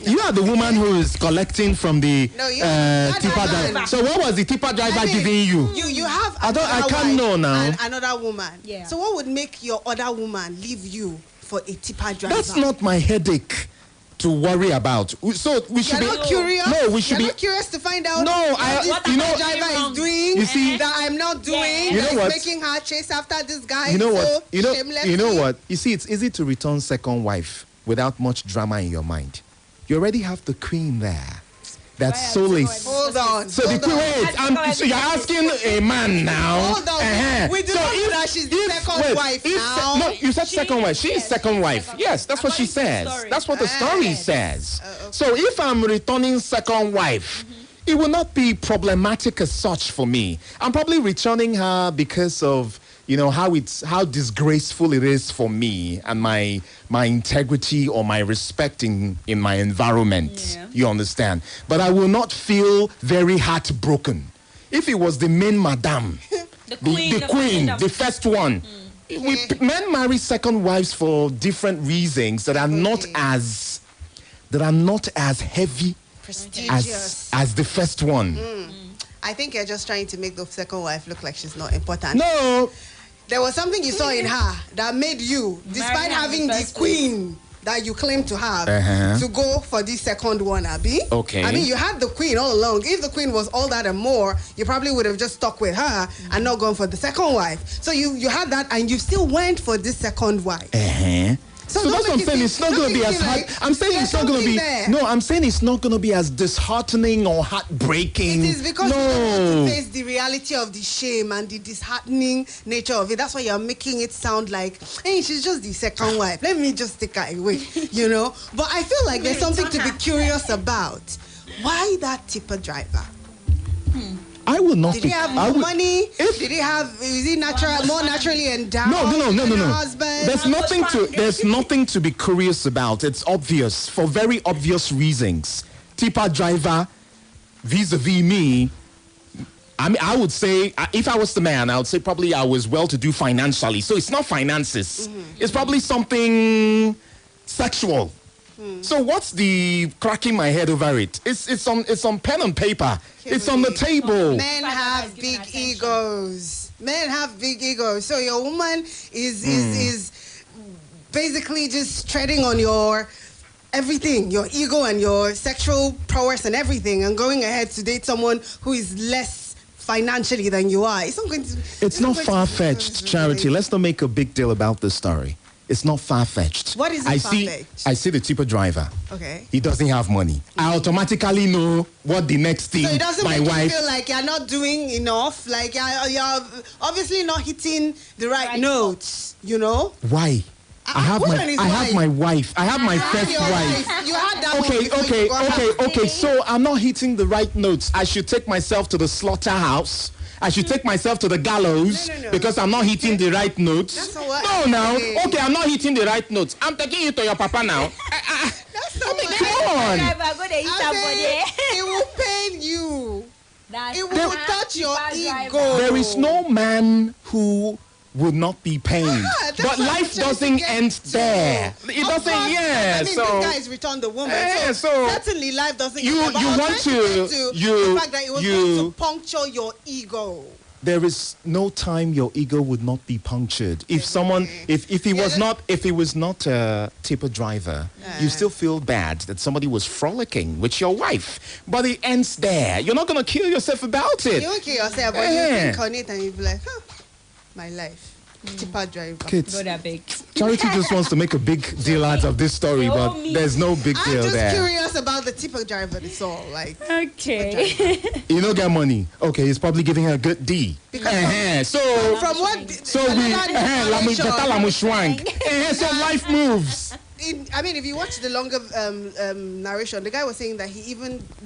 You are the woman who is collecting from the tipper driver. So what was the tipper driver giving you?
You have.
I can't know now.
And another woman. Yeah. So what would make your other woman leave you for a tipper driver?
That's not my headache to worry about. So we should
not curious.
No, we should be
not curious to find out.
No,
what the driver is doing.
You see
that I'm not doing.
You know what?
Making her chase after this guy.
You know what? You know
shamelessly.
what? You see, it's easy to return second wife without much drama in your mind. You already have the queen there. That's soulless.
Hold on.
So the queen, wait, so you're asking a man now.
Hold on. We do not know that she's the second wife now.
No, you said second wife. She is second wife. Yes, that's what she says. That's what the story says. So if I'm returning second wife, it will not be problematic as such for me. I'm probably returning her because of how disgraceful it is for me and my integrity or my respect in my environment. Yeah. You understand? But I will not feel very heartbroken if it was the main madam, the queen, the first one. Men marry second wives for different reasons that are not as heavy as the first one.
I think you're just trying to make the second wife look like she's not important.
No.
There was something you saw in her that made you, despite having the queen that you claim to have, to go for this second one, Abby.
Okay.
I mean, you had the queen all along. If the queen was all that and more, you probably would have just stuck with her and not gone for the second wife. So you had that and you still went for this second wife.
So that's what I'm saying. It's not going to be as hard. I'm saying it's not going to be. No, I'm saying it's not going to be as disheartening or heartbreaking.
It is because you don't want to face the reality of the shame and the disheartening nature of it. That's why you're making it sound like, hey, she's just the second wife. Let me just take her away, But I feel like there's something to be curious about. Why that tipper driver?
I will not.
Did he have more money? Is he more naturally endowed?
No.
Husband?
There's nothing to be curious about. It's obvious for very obvious reasons. Tipper driver, vis-a-vis me. I mean, I would say if I was the man, I would say probably I was well-to-do financially. So it's not finances. It's probably something sexual. So what's the cracking my head over it? It's on pen and paper. It's on the table.
Men have big egos. So your woman is basically just treading on your everything, your ego and your sexual prowess and everything, and going ahead to date someone who is less financially than you are. It's
not far-fetched, Charity. Let's not make a big deal about this story. It's not far-fetched.
What is far-fetched?
I see the tipper driver.
Okay.
He doesn't have money. I automatically know what the next thing
so it doesn't make you feel like you're not doing enough, like you're obviously not hitting the right notes,
Why? I have my wife. I have my first wife.
You had that
Okay. So I'm not hitting the right notes. I should take myself to the slaughterhouse. I should take myself to the gallows because I'm not hitting the right notes. I'm not hitting the right notes. I'm taking you to your papa now. Come on.
It will pain you. It will touch your ego.
There is no man who would not be pained. But life doesn't end there. It doesn't,
I mean,
so
the guys return the woman.
So
certainly life doesn't
end there. The
fact that it was going to puncture your ego.
There is no time your ego would not be punctured. If someone, if he was not a tipper driver, you still feel bad that somebody was frolicking with your wife. But it ends there. You're not going to kill yourself about it.
You won't kill yourself, but you think on it and you'll be like, my life. Tipper driver.
Kids. Charity just wants to make a big deal out of this story, but there's no big deal there.
I'm just curious about the tipper driver. That's all.
Okay.
You don't get money. Okay, he's probably giving her a good D. So
from what?
So life moves.
If you watch the longer narration, the guy was saying that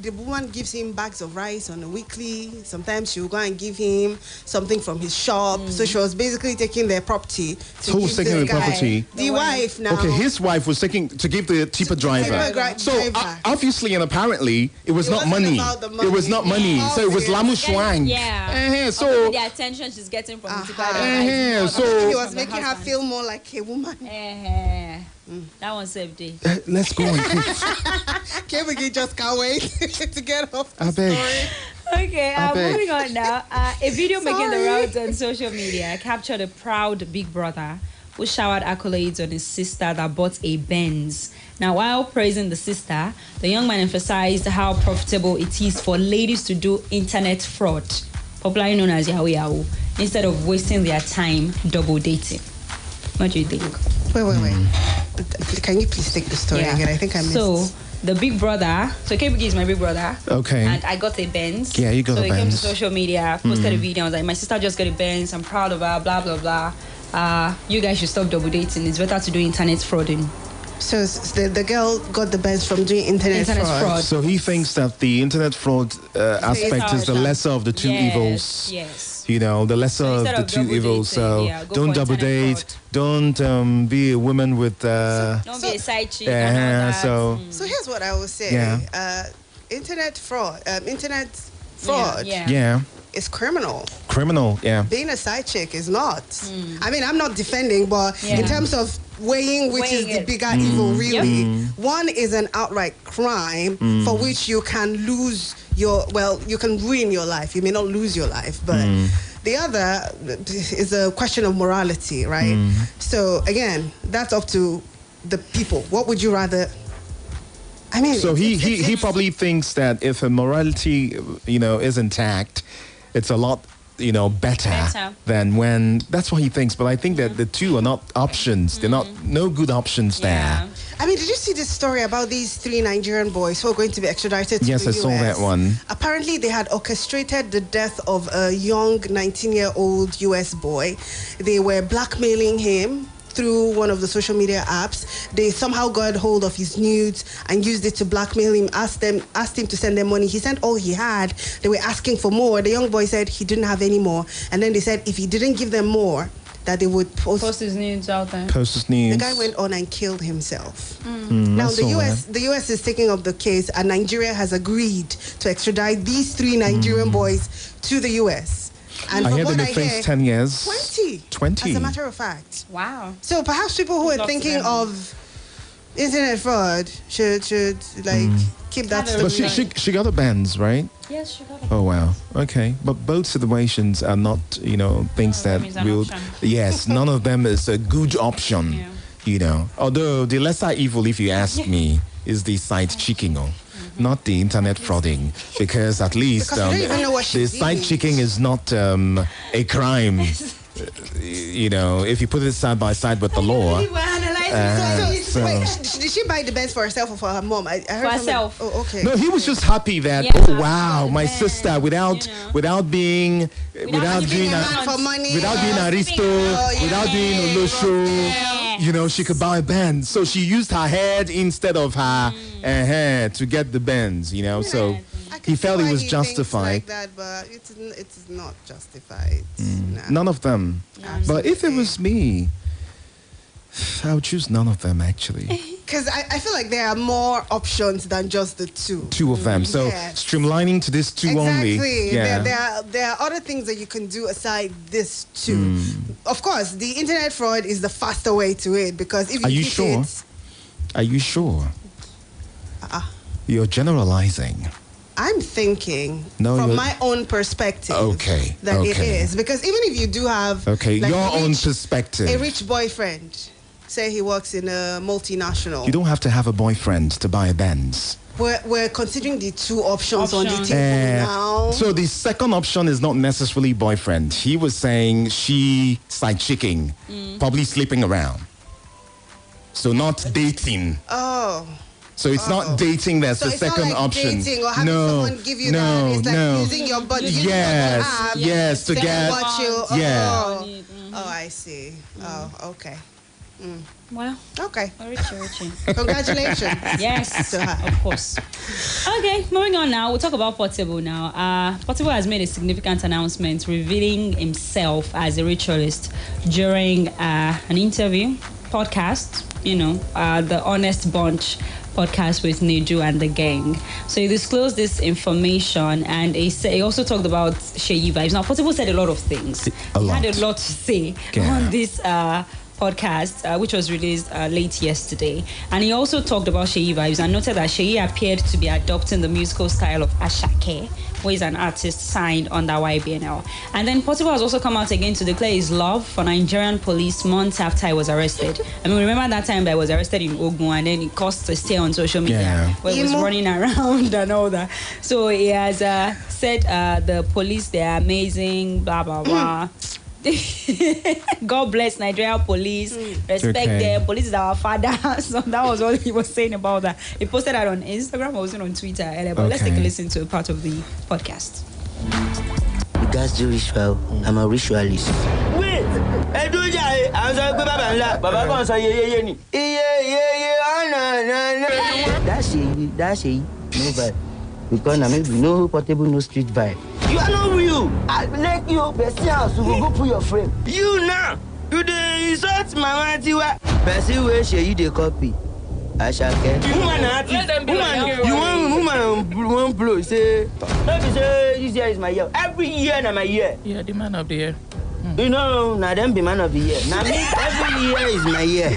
the woman gives him bags of rice on a weekly. Sometimes she'll go and give him something from his shop. So she was basically taking their property.
Who was taking the property?
The wife now.
Okay, his wife was taking to give the tipper driver. So obviously and apparently it was not money. It was not money. So it was lamu shwang.
Yeah.
So
the attention she's getting from the tipper driver.
So he was making her feel more like a woman.
That one saved day.
Let's go on.
Kboogie just can't wait to get off the
story.
Okay, moving on now. A video making the rounds on social media captured a proud big brother who showered accolades on his sister that bought a Benz. Now, while praising the sister, the young man emphasized how profitable it is for ladies to do internet fraud, popularly known as Yahoo Yahoo, instead of wasting their time double dating. What do you think?
Wait. Can you please take the story again? I think I missed.
So the big brother. So Kboogie is my big brother.
Okay.
And I got a Benz.
Yeah, you got a Benz.
So he came to social media, posted a video. I was like, my sister just got a Benz. I'm proud of her. Blah blah blah. You guys should stop double dating. It's better to do internet frauding.
So the girl got the Benz from doing internet fraud.
So he thinks that the internet fraud aspect is the lesser of the two evils.
Yes.
You know, the lesser of the two evils. So don't double date. Don't be a woman with.
Don't be a side chick.
So
here's what I will say.
Yeah.
Internet fraud.
Yeah.
Is criminal.
Criminal. Yeah.
Being a side chick is not. I mean, I'm not defending, but in terms of weighing which is the bigger evil, really, one is an outright crime for which you can lose you can ruin your life. You may not lose your life, but the other is a question of morality, right? So again, that's up to the people. What would you rather? I mean,
so he probably thinks that if a morality, is intact, it's a lot, better than when. That's what he thinks. But I think that the two are not options. They're no good options there.
I mean, did you see this story about these 3 Nigerian boys who are going to be extradited to the US?
Yes, I saw that one.
Apparently, they had orchestrated the death of a young 19-year-old US boy. They were blackmailing him through one of the social media apps. They somehow got hold of his nudes and used it to blackmail him, asked him to send them money. He sent all he had. They were asking for more. The young boy said he didn't have any more. And then they said if he didn't give them more, that they would post
his nudes out there.
Post his nudes.
The guy went on and killed himself. Now the US is taking up the case, and Nigeria has agreed to extradite these 3 Nigerian boys to the US. And
I hear they may face 10 years.
20. As a matter of fact.
Wow.
So perhaps people who are thinking of internet fraud should keep that to
But she got a Benz, right?
Yes, she got a
Oh wow. Okay. But both situations are not, things that will. Yes, none of them is a good option. Although the lesser evil, if you ask me, is the side chicking, not the internet frauding, because at least the side chicking is not a crime. If you put it side by side with the law.
Wait, did she buy the Benz for herself or for her mom? I heard
for herself.
Oh, okay.
No, he was just happy that my sister without being aristo, without being olosho, she could buy a Benz. So she used her head instead of her to get the Benz. So he felt it was justified.
Like that, but it's not justified.
None of them. But if it was me, I would choose none of them actually.
Because I feel like there are more options than just the two.
Two of them. So streamlining to this two only.
Exactly.
Yeah.
There are other things that you can do aside this two. Of course, the internet fraud is the faster way to it, because if you
Are you sure? Are you sure? You're generalizing.
I'm thinking from my own perspective.
Okay.
That it is. Because even if you do have
your own perspective.
A rich boyfriend, say he works in a multinational.
You don't have to have a boyfriend to buy a Benz.
We're considering the two options on the table now.
So the second option is not necessarily boyfriend. He was saying she side chicking, probably sleeping around. So not dating.
Oh.
So it's not dating that's the second option.
Dating or having someone give you that. It's like using your body.
Yes, to get.
Oh, I see. Oh, okay.
Well,
okay.
Richie.
Congratulations.
Yes, of course. Okay, moving on now. We'll talk about Portable now. Portable has made a significant announcement revealing himself as a ritualist during an interview, podcast, the Honest Bunch podcast with Neju and the gang. So he disclosed this information, and he also talked about Sheyi vibes. Now, Portable said a lot of things. He had a lot to say on this podcast, which was released late yesterday. And he also talked about Sheyi vibes and noted that Sheyi appeared to be adopting the musical style of Ashake, who is an artist signed under YBNL. And then Portable has also come out again to declare his love for Nigerian police months after he was arrested. I mean, remember that time that he was arrested in Ogun, and then he caused a stay on social media where he was running around and all that. So he has said the police, they're amazing, blah, blah, blah. God bless Nigeria police. Respect them. Police is our father. So that was what he was saying about that. He posted that on Instagram. I wasn't on Twitter earlier. But let's take a listen to a part of the podcast.
You guys do ritual. I'm a ritualist.
Wait, I do yeah. I'm sorry, Baba can't say yeah.
That's it. No vibe. Because I mean, no portable, no street vibe.
You are not real. I like you. Bessie house, you go put your frame. You now, you dey insult my auntie.
Bessie, where share you the copy? I shall get.
Woman, you want blow? Say, maybe say this year is my year. Every year na my year.
Yeah, the man of the year.
You know, now them be man of the year. Now me,
Every year is my year.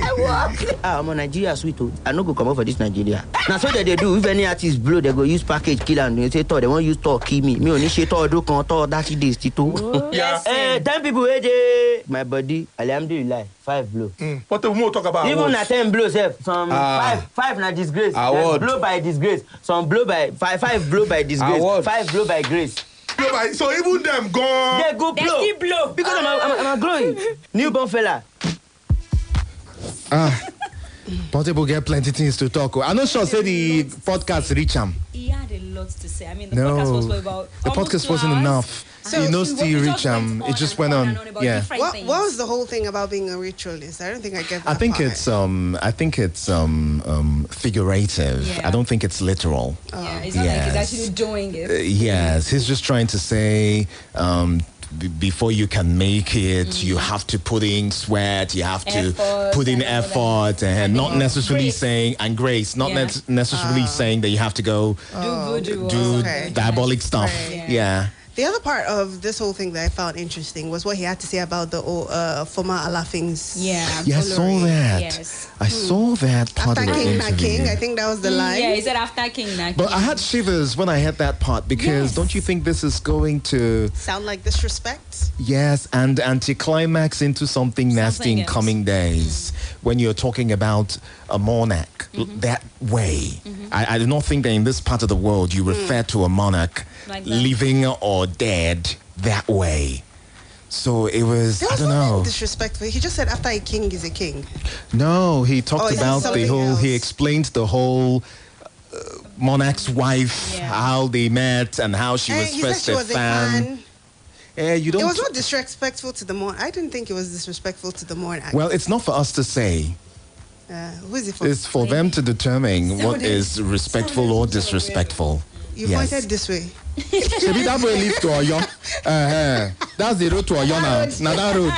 I'm on Nigeria sweet. I no go come out for this Nigeria. Now so that they do. If any artist blow, they go use package kill and they say they won't use talk kill me. Me only say talk do con talk that days too.
Yeah. 10 people
my body, alhamdulillah, 5 blow.
What the more talk about?
Even at 10 blows, some 5 na disgrace. Blow by disgrace. Some blow by 5 blow by disgrace. 5 blow by grace.
So even them go.
They go blow. They still blow. Because I'm a glowing. Newborn fella.
Portable get plenty things to talk. I'm not sure say the podcast reach him.
He had a lot to say. I mean, the podcast was about.
The podcast wasn't enough.
So
he knows still reach him. It just went on. Yeah.
What was the whole thing about being a ritualist? I don't think I get that.
I think it's figurative.
Yeah.
I don't think it's literal.
Yeah, it's not like he's actually doing it.
Yes, he's just trying to say before you can make it, you have to put in sweat, you have to put in effort, and not necessarily saying, and grace, not necessarily saying that you have to go do diabolic stuff. Yeah.
The other part of this whole thing that I found interesting was what he had to say about the former Alafing's.
Yeah, I saw that.
Yes.
I saw that part
after
of the
King
interview.
Na King, I think that was the line.
Yeah, he said after King Na King.
But I had shivers when I heard that part because don't you think this is going to
sound like disrespect?
Yes, and anticlimax into something nasty in
else.
coming days when you're talking about a monarch that way. I do not think that in this part of the world you refer to a monarch
Like that.
living or dead that way. So it was, I don't know.
Disrespectful. He just said after a king is a king.
No, he talked
is it
about the
something
whole,
else?
he explained the whole monarch's wife, how they met and how she was
he
first
said she was a fan.
You don't.
It was not disrespectful to the monarch. I didn't think it was disrespectful to the monarch.
Well, it's not for us to say.
Who is it for?
It's for them to determine what is respectful or disrespectful.
You pointed this way.
Maybe that way leads to Oyo. That's the road to Oyo now. Now that road.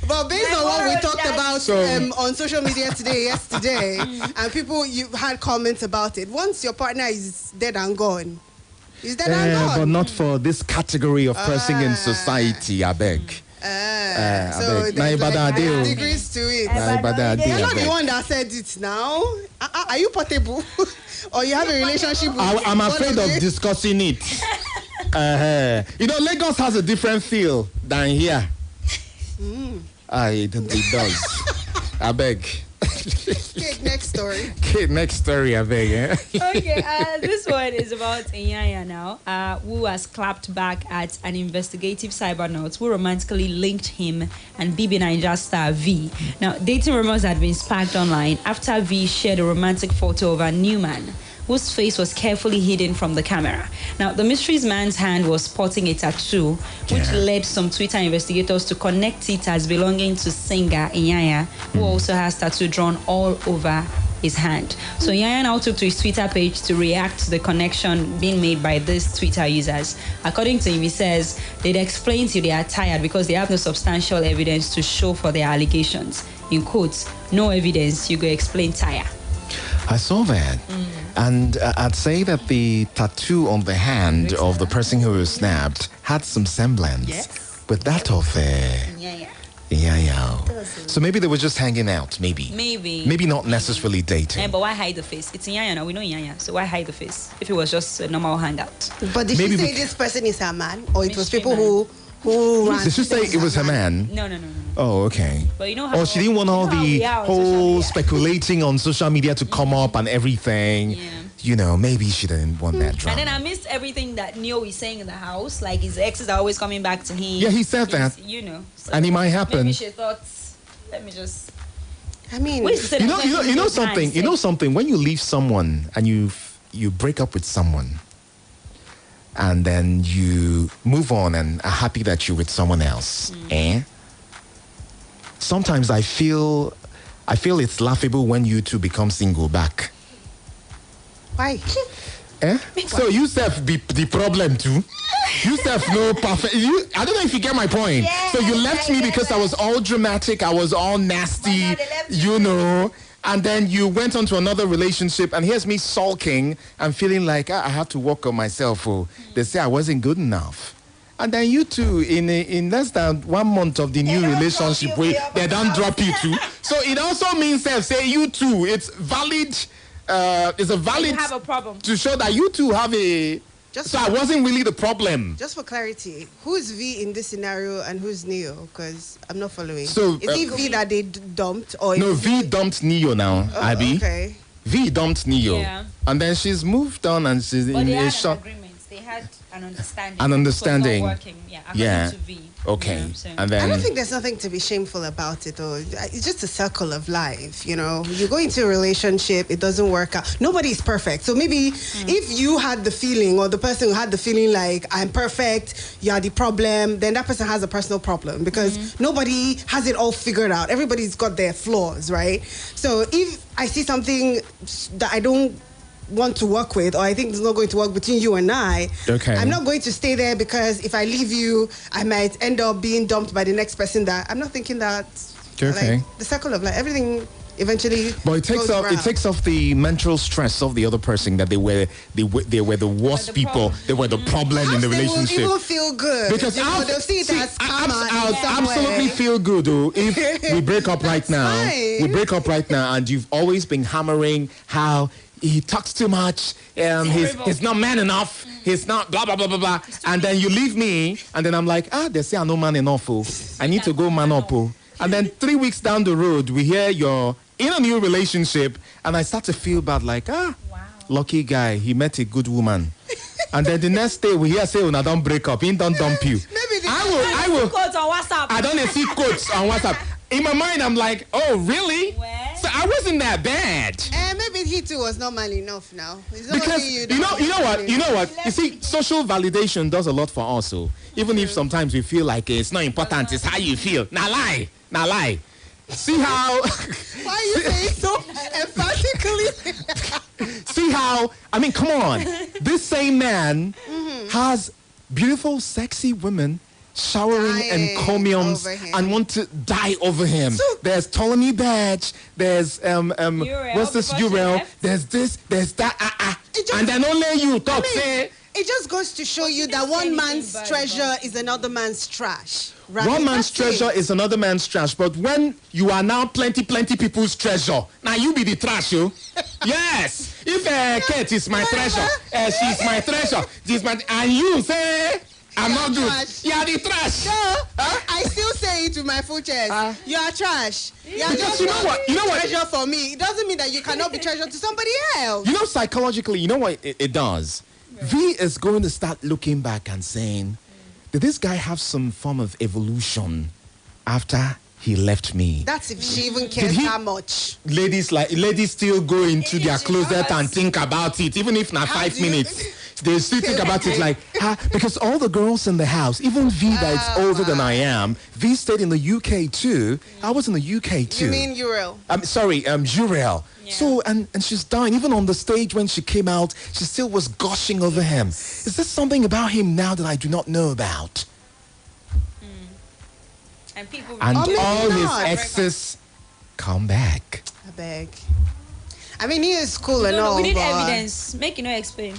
But based on what we talked about on social media yesterday, and people you had comments about it. Once your partner is dead and gone, he's dead and gone.
But not for this category of person in society, I beg.
So there's like degrees to it. You're not the one that said it now. Are you portable? Or you have a relationship with
I'm afraid of discussing it. Lagos has a different feel than here. It does. I beg.
Kate, next story.
Kate, next story, I beg.
Okay, this one is about Inyanya now, who has clapped back at an investigative cybernaut who romantically linked him and BB Niger star V. Now, dating rumors had been sparked online after V shared a romantic photo of a new man whose face was carefully hidden from the camera. Now, the mystery man's hand was sporting a tattoo, which led some Twitter investigators to connect it as belonging to singer Inyanya, who also has tattoo drawn all over his hand. So Inyanya now took to his Twitter page to react to the connection being made by these Twitter users. According to him, he says they'd explain till they are tired because they have no substantial evidence to show for their allegations. In quotes, no evidence, you go explain tire.
I saw that. And I'd say that the tattoo on the hand of the person who was snapped had some semblance with that of So maybe they were just hanging out, maybe. Maybe not necessarily dating.
But why hide the face? It's Inyanya now, we know Inyanya, so why hide the face if it was just a normal hangout?
But did she say this person is her man? Or it was people who ran?
Did she say it was her man?
No.
Oh, okay.
But you know how
she didn't want all the whole speculating on social media to come up and everything. maybe she didn't want that drama.
And then I missed everything that Neo is saying in the house. Like his exes are always coming back to him.
Yeah, he said that.
So
and it might happen.
Maybe she thought, let me just.
I mean,
you know something. You know something. When you leave someone and you break up with someone, and then you move on and are happy that you're with someone else, sometimes I feel it's laughable when you two become single back.
Why?
So you self be the problem too. You self no perfect. I don't know if you get my point. Yeah, so you left me because I was all dramatic. I was all nasty. And then you went on to another relationship, and here's me sulking and feeling like I have to work on myself. They say I wasn't good enough. And then you two, in less than 1 month of the new relationship, they don't drop you too. So it also means say you two, it's valid. It's a valid.
You have a problem
to show that you two have a. So I wasn't really the problem.
Just for clarity, who's V in this scenario and who's Neo? Because I'm not following.
So
is it V that they dumped or?
No, V dumped Neo now.
Oh,
Abby.
Okay.
V dumped Neo, and then she's moved on and she's
but
in
they
a
had
shop.
agreements. They had an understanding.
An understanding.
It was not working. Yeah. To V.
Okay. And then
I don't think there's nothing to be shameful about it, though. It's just a circle of life, You go into a relationship, it doesn't work out. Nobody is perfect. So maybe if you had the feeling, or the person who had the feeling like, I'm perfect, you are the problem, then that person has a personal problem because nobody has it all figured out. Everybody's got their flaws, right? So if I see something that I don't want to work with, or I think it's not going to work between you and I, I'm not going to stay there because if I leave you, I might end up being dumped by the next person. That I'm not thinking that. Like, the circle of life, everything eventually.
But it takes off the mental stress of the other person that they were the worst people. They were the problem in the relationship.
They will feel good
because
they'll see it as karma.
I'll absolutely feel good though if we break up right now.
Fine.
We break up right now, and you've always been hammering how he talks too much, he's not man enough, he's not blah, blah, blah, blah, blah. And then you leave me, and then I'm like, they say I'm no man enough, I need to go man up. And then 3 weeks down the road, we hear you're in a new relationship, and I start to feel bad, like, lucky guy, he met a good woman. And then the next day, we hear say, I don't break up, he don't dump you. I will.
Quotes on WhatsApp.
I don't see quotes on WhatsApp. In my mind, I'm like, oh, really? So I wasn't that bad.
Maybe he too was not man enough now.
Because you know what? You see, social validation does a lot for us. So even if sometimes we feel like it's not important, it's how you feel. Now lie. See how?
Why are you saying so emphatically?
See how? I mean, come on. This same man has beautiful, sexy women showering encomiums and want to die over him. So, there's Ptolemy Badge, there's what's this Urel, there's this, there's that, and then only you talk, say.
It just goes to show you that one man's treasure is another man's trash. Right?
One man's treasure is another man's trash. But when you are now plenty people's treasure, now you be the trash, you. Yes. If Kate is my treasure, she's my treasure. And you say, I'm not good.
Trash.
You are the trash.
No, I still say it with my full chest. You are trash. You are just
you know what?
treasure for me. It doesn't mean that you cannot be treasure to somebody else.
You know, psychologically, you know what it does? V is going to start looking back and saying, did this guy have some form of evolution after he left me?
That's if she even cares that much.
Ladies still go into their closet and think about it, even if not 5 minutes. They still think about it like, because all the girls in the house, even V that is older than I am, V stayed in the UK too. I was in the UK too.
You mean Urel?
I'm sorry, Urel. Yeah. So, and she's dying. Even on the stage when she came out, she still was gushing over him. Is there something about him now that I do not know about?
And people
all his exes come back.
I beg. I mean, he is cool and all.
We need evidence. Make explain.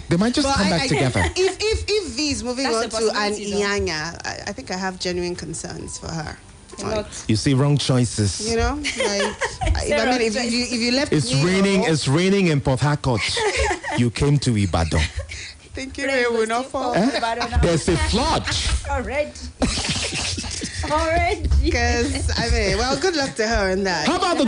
They might just come back together.
If V is moving on to an Inyanya, I think I have genuine concerns for her. Like,
you see, wrong choices.
You know, like I mean, if you left,
it's raining in Port Harcourt. You came to Ibadan.
Thinking it will not fall.
There's a flood
already. Already.
Because, I mean, well, good luck to her in that.
How about the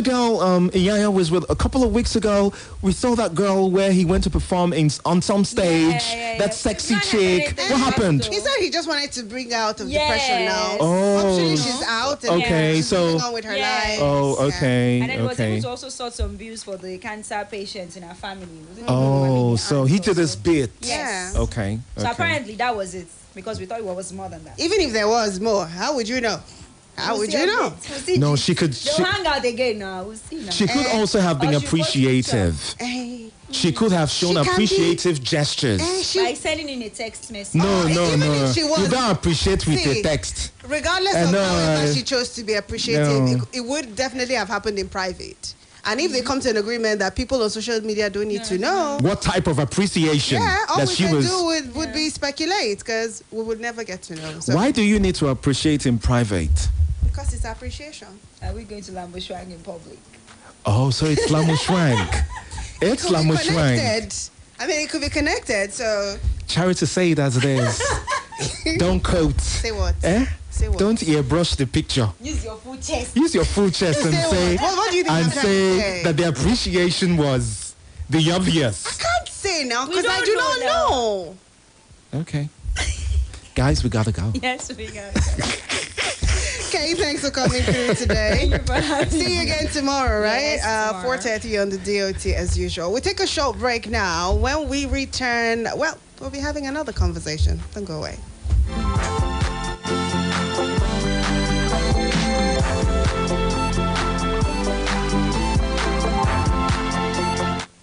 girl, Iyanya was with a couple of weeks ago? We saw that girl where he went to perform on some stage. That sexy chick. What happened?
He said he just wanted to bring out of depression now.
Oh.
Actually, she's out. And she's moving on with her life.
Oh, okay.
And then he was able to also sort some views for the cancer patients in our family.
Oh, so he did this bit.
Yeah.
Okay.
So apparently that was it, because we thought it was more than that.
Even if there was more, how would you know? How would you know?
No, she could.
They'll hang out again now. We'll see now.
She could also have been appreciative. She could have shown appreciative gestures.
By sending in a text message.
No.
if she was-
You don't appreciate with a text.
Regardless of however she chose to be appreciative, it would definitely have happened in private. And if they come to an agreement that people on social media don't need to know
what type of appreciation
all
that
we
she
can
was.
do would be speculate, because we would never get to know. So
Why do you need to appreciate in private?
Because it's appreciation.
Are we going to Lambo Shrine in public?
Oh, so it's Lamu Shrank. It's
Could be
Lamu Shrank.
connected. I mean, it could be connected. So
Charity, say it as it is. Don't quote.
Say what? Say what?
Don't airbrush the picture.
Use your full chest.
Use your full chest and say,
what do you think I'm trying to say?
that the appreciation was the obvious.
I can't say now
We
because I
don't
do
know
not know.
Okay. Guys, we gotta go.
Yes, we got
Okay, thanks for coming through today.
Thank you for having
See you
me.
again tomorrow, right?
Yes, tomorrow.
4:30 on the DOT as usual. We take a short break now. When we return, well, we'll be having another conversation. Don't go away.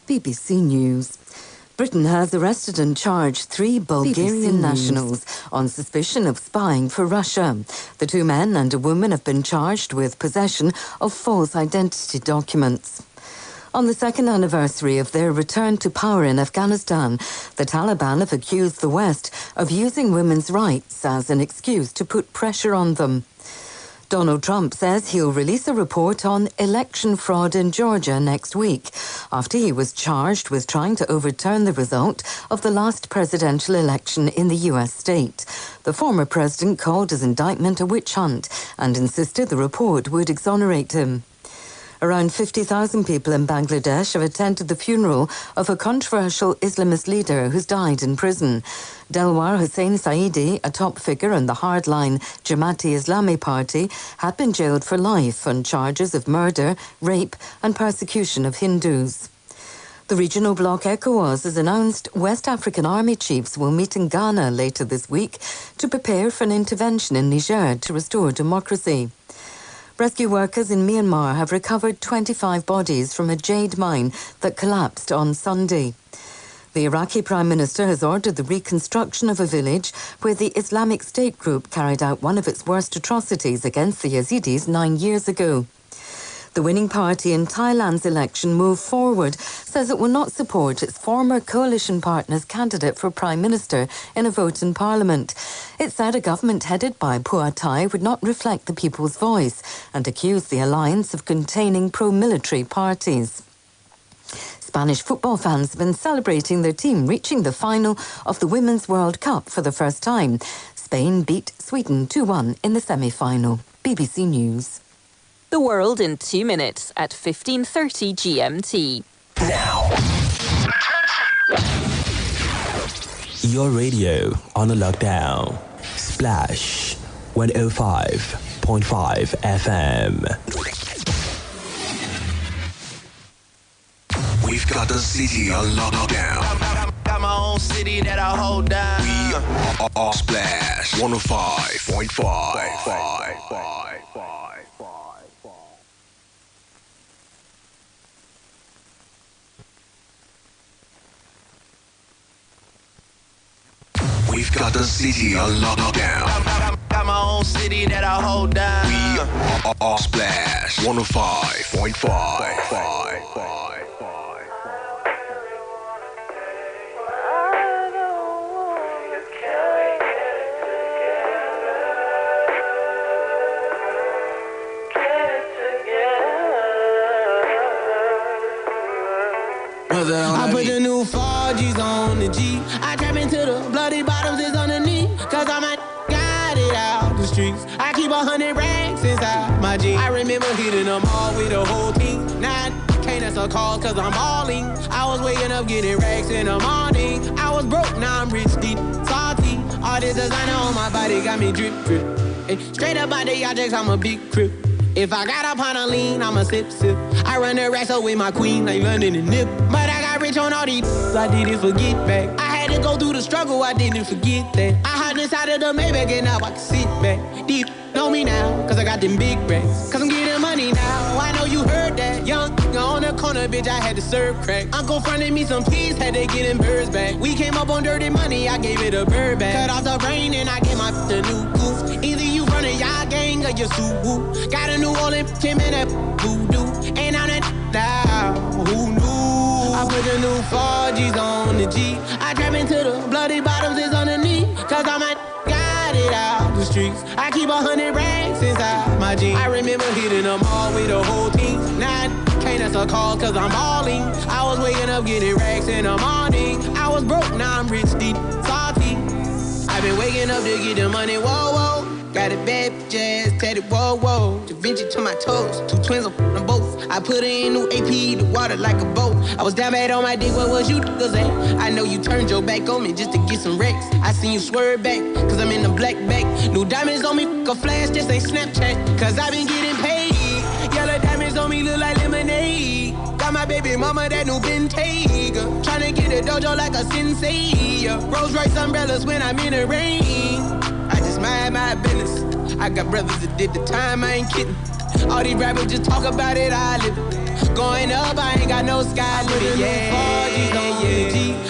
BBC News. Britain has arrested and charged 3 Bulgarian nationals on suspicion of spying for Russia. The 2 men and a woman have been charged with possession of false identity documents. On the second anniversary of their return to power in Afghanistan, the Taliban have accused the West of using women's rights as an excuse to put pressure on them. Donald Trump says he'll release a report on election fraud in Georgia next week, after he was charged with trying to overturn the result of the last presidential election in the U.S. state. The former president called his indictment a witch hunt and insisted the report would exonerate him. Around 50,000 people in Bangladesh have attended the funeral of a controversial Islamist leader who's died in prison. Delwar Hussain Saidi, a top figure in the hardline Jamaat-e-Islami party, had been jailed for life on charges of murder, rape and persecution of Hindus. The regional bloc ECOWAS has announced West African army chiefs will meet in Ghana later this week to prepare for an intervention in Niger to restore democracy. Rescue workers in Myanmar have recovered 25 bodies from a jade mine that collapsed on Sunday. The Iraqi Prime Minister has ordered the reconstruction of a village where the Islamic State group carried out one of its worst atrocities against the Yazidis 9 years ago. The winning party in Thailand's election, Move Forward, says it will not support its former coalition partner's candidate for Prime Minister in a vote in Parliament. It said a government headed by Phua Thai would not reflect the people's voice and accused the alliance of containing pro-military parties. Spanish football fans have been celebrating their team reaching the final of the Women's World Cup for the first time. Spain beat Sweden 2-1 in the semi-final. BBC News.
The world in 2 minutes at 15:30 GMT.
Your radio on a lockdown. Splash 105.5 FM.
We've got the city on lockdown.
Got my own city that I hold down.
We are Splash 105.5. We've got the city on lockdown.
Got my own city that I hold down.
We are Splash 105.5.
I put the new 4Gs on the G. I trap into the bloody bottoms is underneath. Cause I might got it out.
the streets. I keep 100 racks inside my jeans. I remember hitting them all with the whole team. Now can't answer a call cause I'm balling. I was waking up getting racks in the morning. I was broke, now I'm rich, deep, salty. All this designer on my body got me drip, drip. Hey, straight up out the objects, I'm a big crip. If I got up on a lean, I'm a sip, sip. I run the racks up with my queen like London and Nip. But I got rich on all these, I didn't forget back. I had to go through the struggle, I didn't forget that. I hopped inside of the Maybach and now I can sit back. Deep, know me now, cause I got them big racks. Cause I'm getting money now, I know you heard that. Young, on the corner, bitch, I had to serve crack. Uncle fronted me some peas, had to get them birds back. We came up on dirty money, I gave it a bird back. Cut off the brain and I gave my the new goose. Either you running y'all gang or you Suwu. Got a New Orleans, Kim and that voodoo. And I'm that now, who knew? I put the new 4Gs on the G. I trap into the bloody bottoms is underneath. Cause I'm at got it out the streets. I keep 100 racks inside my jeans. I remember hitting them all with the whole team. Now can't answer a call cause I'm balling. I was waking up getting racks in the morning. I was broke, now I'm rich, deep, salty. I've been waking up to get the money, whoa, whoa. Got a bad jazz, tatted, whoa, whoa. Da Vinci to my toes, 2 twins on them both. I put her in new AP, the water like a boat. I was down bad on my dick, what was you niggas at? I know you turned your back on me just to get some wrecks. I seen you swerve back, cause I'm in the black back. New diamonds on me, a flash, this ain't Snapchat. Cause I been getting paid. Yellow diamonds on me look like lemonade. Got my baby mama that new Bentayga. Tryna get a dojo like a sensei. Rolls Royce umbrellas when I'm in the rain. I just mind my business. I got brothers that did the time, I ain't kidding. All these rappers just talk about it, I live it. Going up, I ain't got no sky limit. Yeah.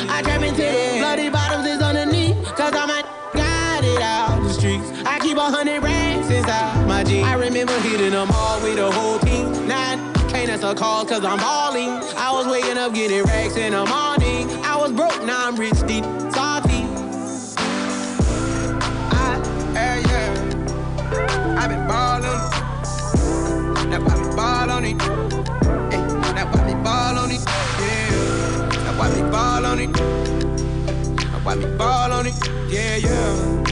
I trap into the bloody bottoms is underneath. Cause I'm a got it out the streets. I keep 100 racks inside my jeans. I remember hitting them all with the whole team. Now can't answer a call cause I'm balling. I was waking up getting racks in the morning. I was broke, now I'm rich, deep, salty. I've been ballin'. That why me ball on it. Hey, that why me ball on it. Yeah. That why me ball on it. That why me ball on it. Yeah, yeah.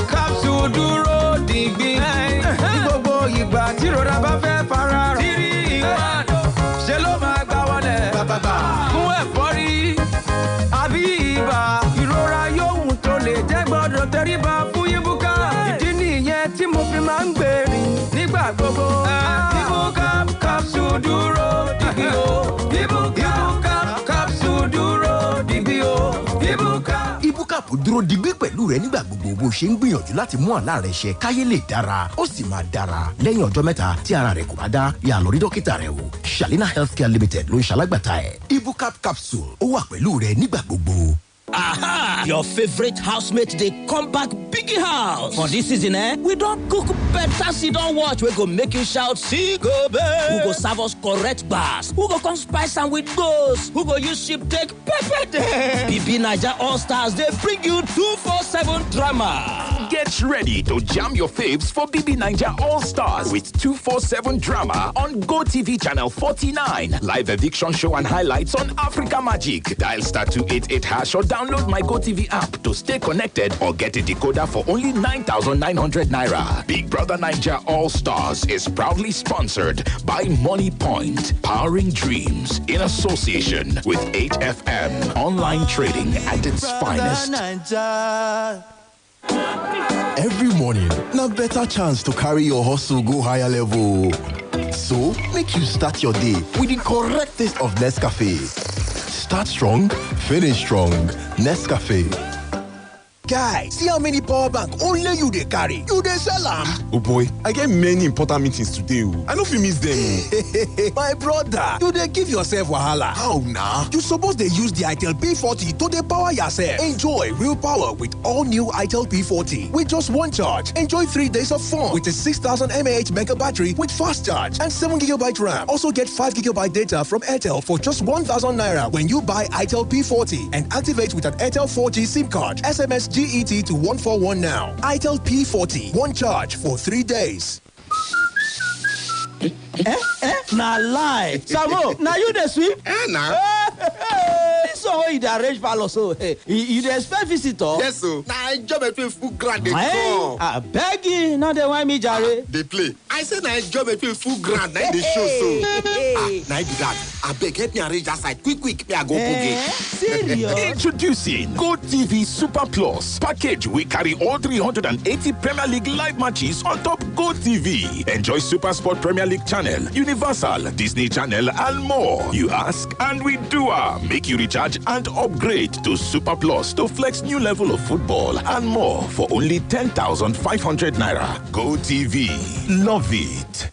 Capsule dúró dìgbì. Ní gbogbo ìgbà tí rọra bá fẹ́ fara rọ. Tírí ìwà ṣe ló máa gbá wọlé. Fún ẹ̀fọ́rí àbí ibà. Ìrora yòówù tó lè jẹ́ gbọ́dọ̀ tẹríba fún Ibuka. Ìdí nìyẹn tí mo fi máa ń gbèrè nígbà gbogbo. Ibuka capsule dúró dìgbì o. Ibuka capsule dúró dìgbì o. Ibuka dúró digbí pẹ̀lú rẹ nígbà gbogbo bó ṣe ń gbìyànjú láti mú àlá rẹ ṣẹ káyé lè dára ó sì máa dára lẹ́yìn ọjọ́ mẹ́ta tí ara rẹ kò bá dá yà lọ rí dókítà rẹ wò. Shalina Healthcare Limited ló ń ṣalágbàtà ẹ̀. Ibuka capsule ó wà pẹ̀lú rẹ nígbà gbogbo.
Aha! Your favorite housemate, they come back biggie house. For this season, we don't cook better sit-down watch. We go make you shout, see go babe. Who go serve us correct bars? Who go come spice and with goals? Who go use ship take pepper them? BB Naija All Stars, they bring you 247 drama.
Get ready to jam your faves for BB Naija All Stars with 247 drama on GoTV channel 49. Live eviction show and highlights on Africa Magic. Dial *288# or download my GoTV app to stay connected or get a decoder for only 9,900 naira. Big Brother Naija All Stars is proudly sponsored by Money Point, powering dreams in association with 8FM, online trading at its finest.
Every morning, na better chance to carry your hustle go higher level. So, make you start your day with the correct taste of Nescafe. Start strong, finish strong. Nescafe.
Guy, see how many power bank only you dey carry. You dey sell am.
Oh boy, I get many important meetings today. I no fit miss them.
My brother, you dey give yourself wahala. How na? You suppose dey use the Itel P40 to dey power yourself. Enjoy real power with all new Itel P40. With just one charge, enjoy 3 days of fun with a 6,000 mAh mega battery with fast charge and 7GB RAM. Also get 5GB data from Airtel for just 1,000 naira when you buy Itel P40 and activate with an Airtel 4G SIM card. SMS GET to 141 now. Itel P40, one charge for 3 days.
Na lie. Samo, na you the sweep?
Nah.
This one you dey arrange palace so you dey expect visitor?
Yes, so. Now I job between full grand they
come. I beg you, not the one me jare.
They play. I say now I job between full grand now they show so. Now be that. I beg help me arrange that side. Quick, me I go Kboogie.
Serious?
Introducing GoTV Super Plus package. We carry all 380 Premier League live matches on top GoTV. Enjoy Super Sport Premier League channel, Universal, Disney Channel, and more. You ask, and we do. Make you recharge and upgrade to Super Plus to flex new level of football and more for only 10,500 naira. GoTV. Love it.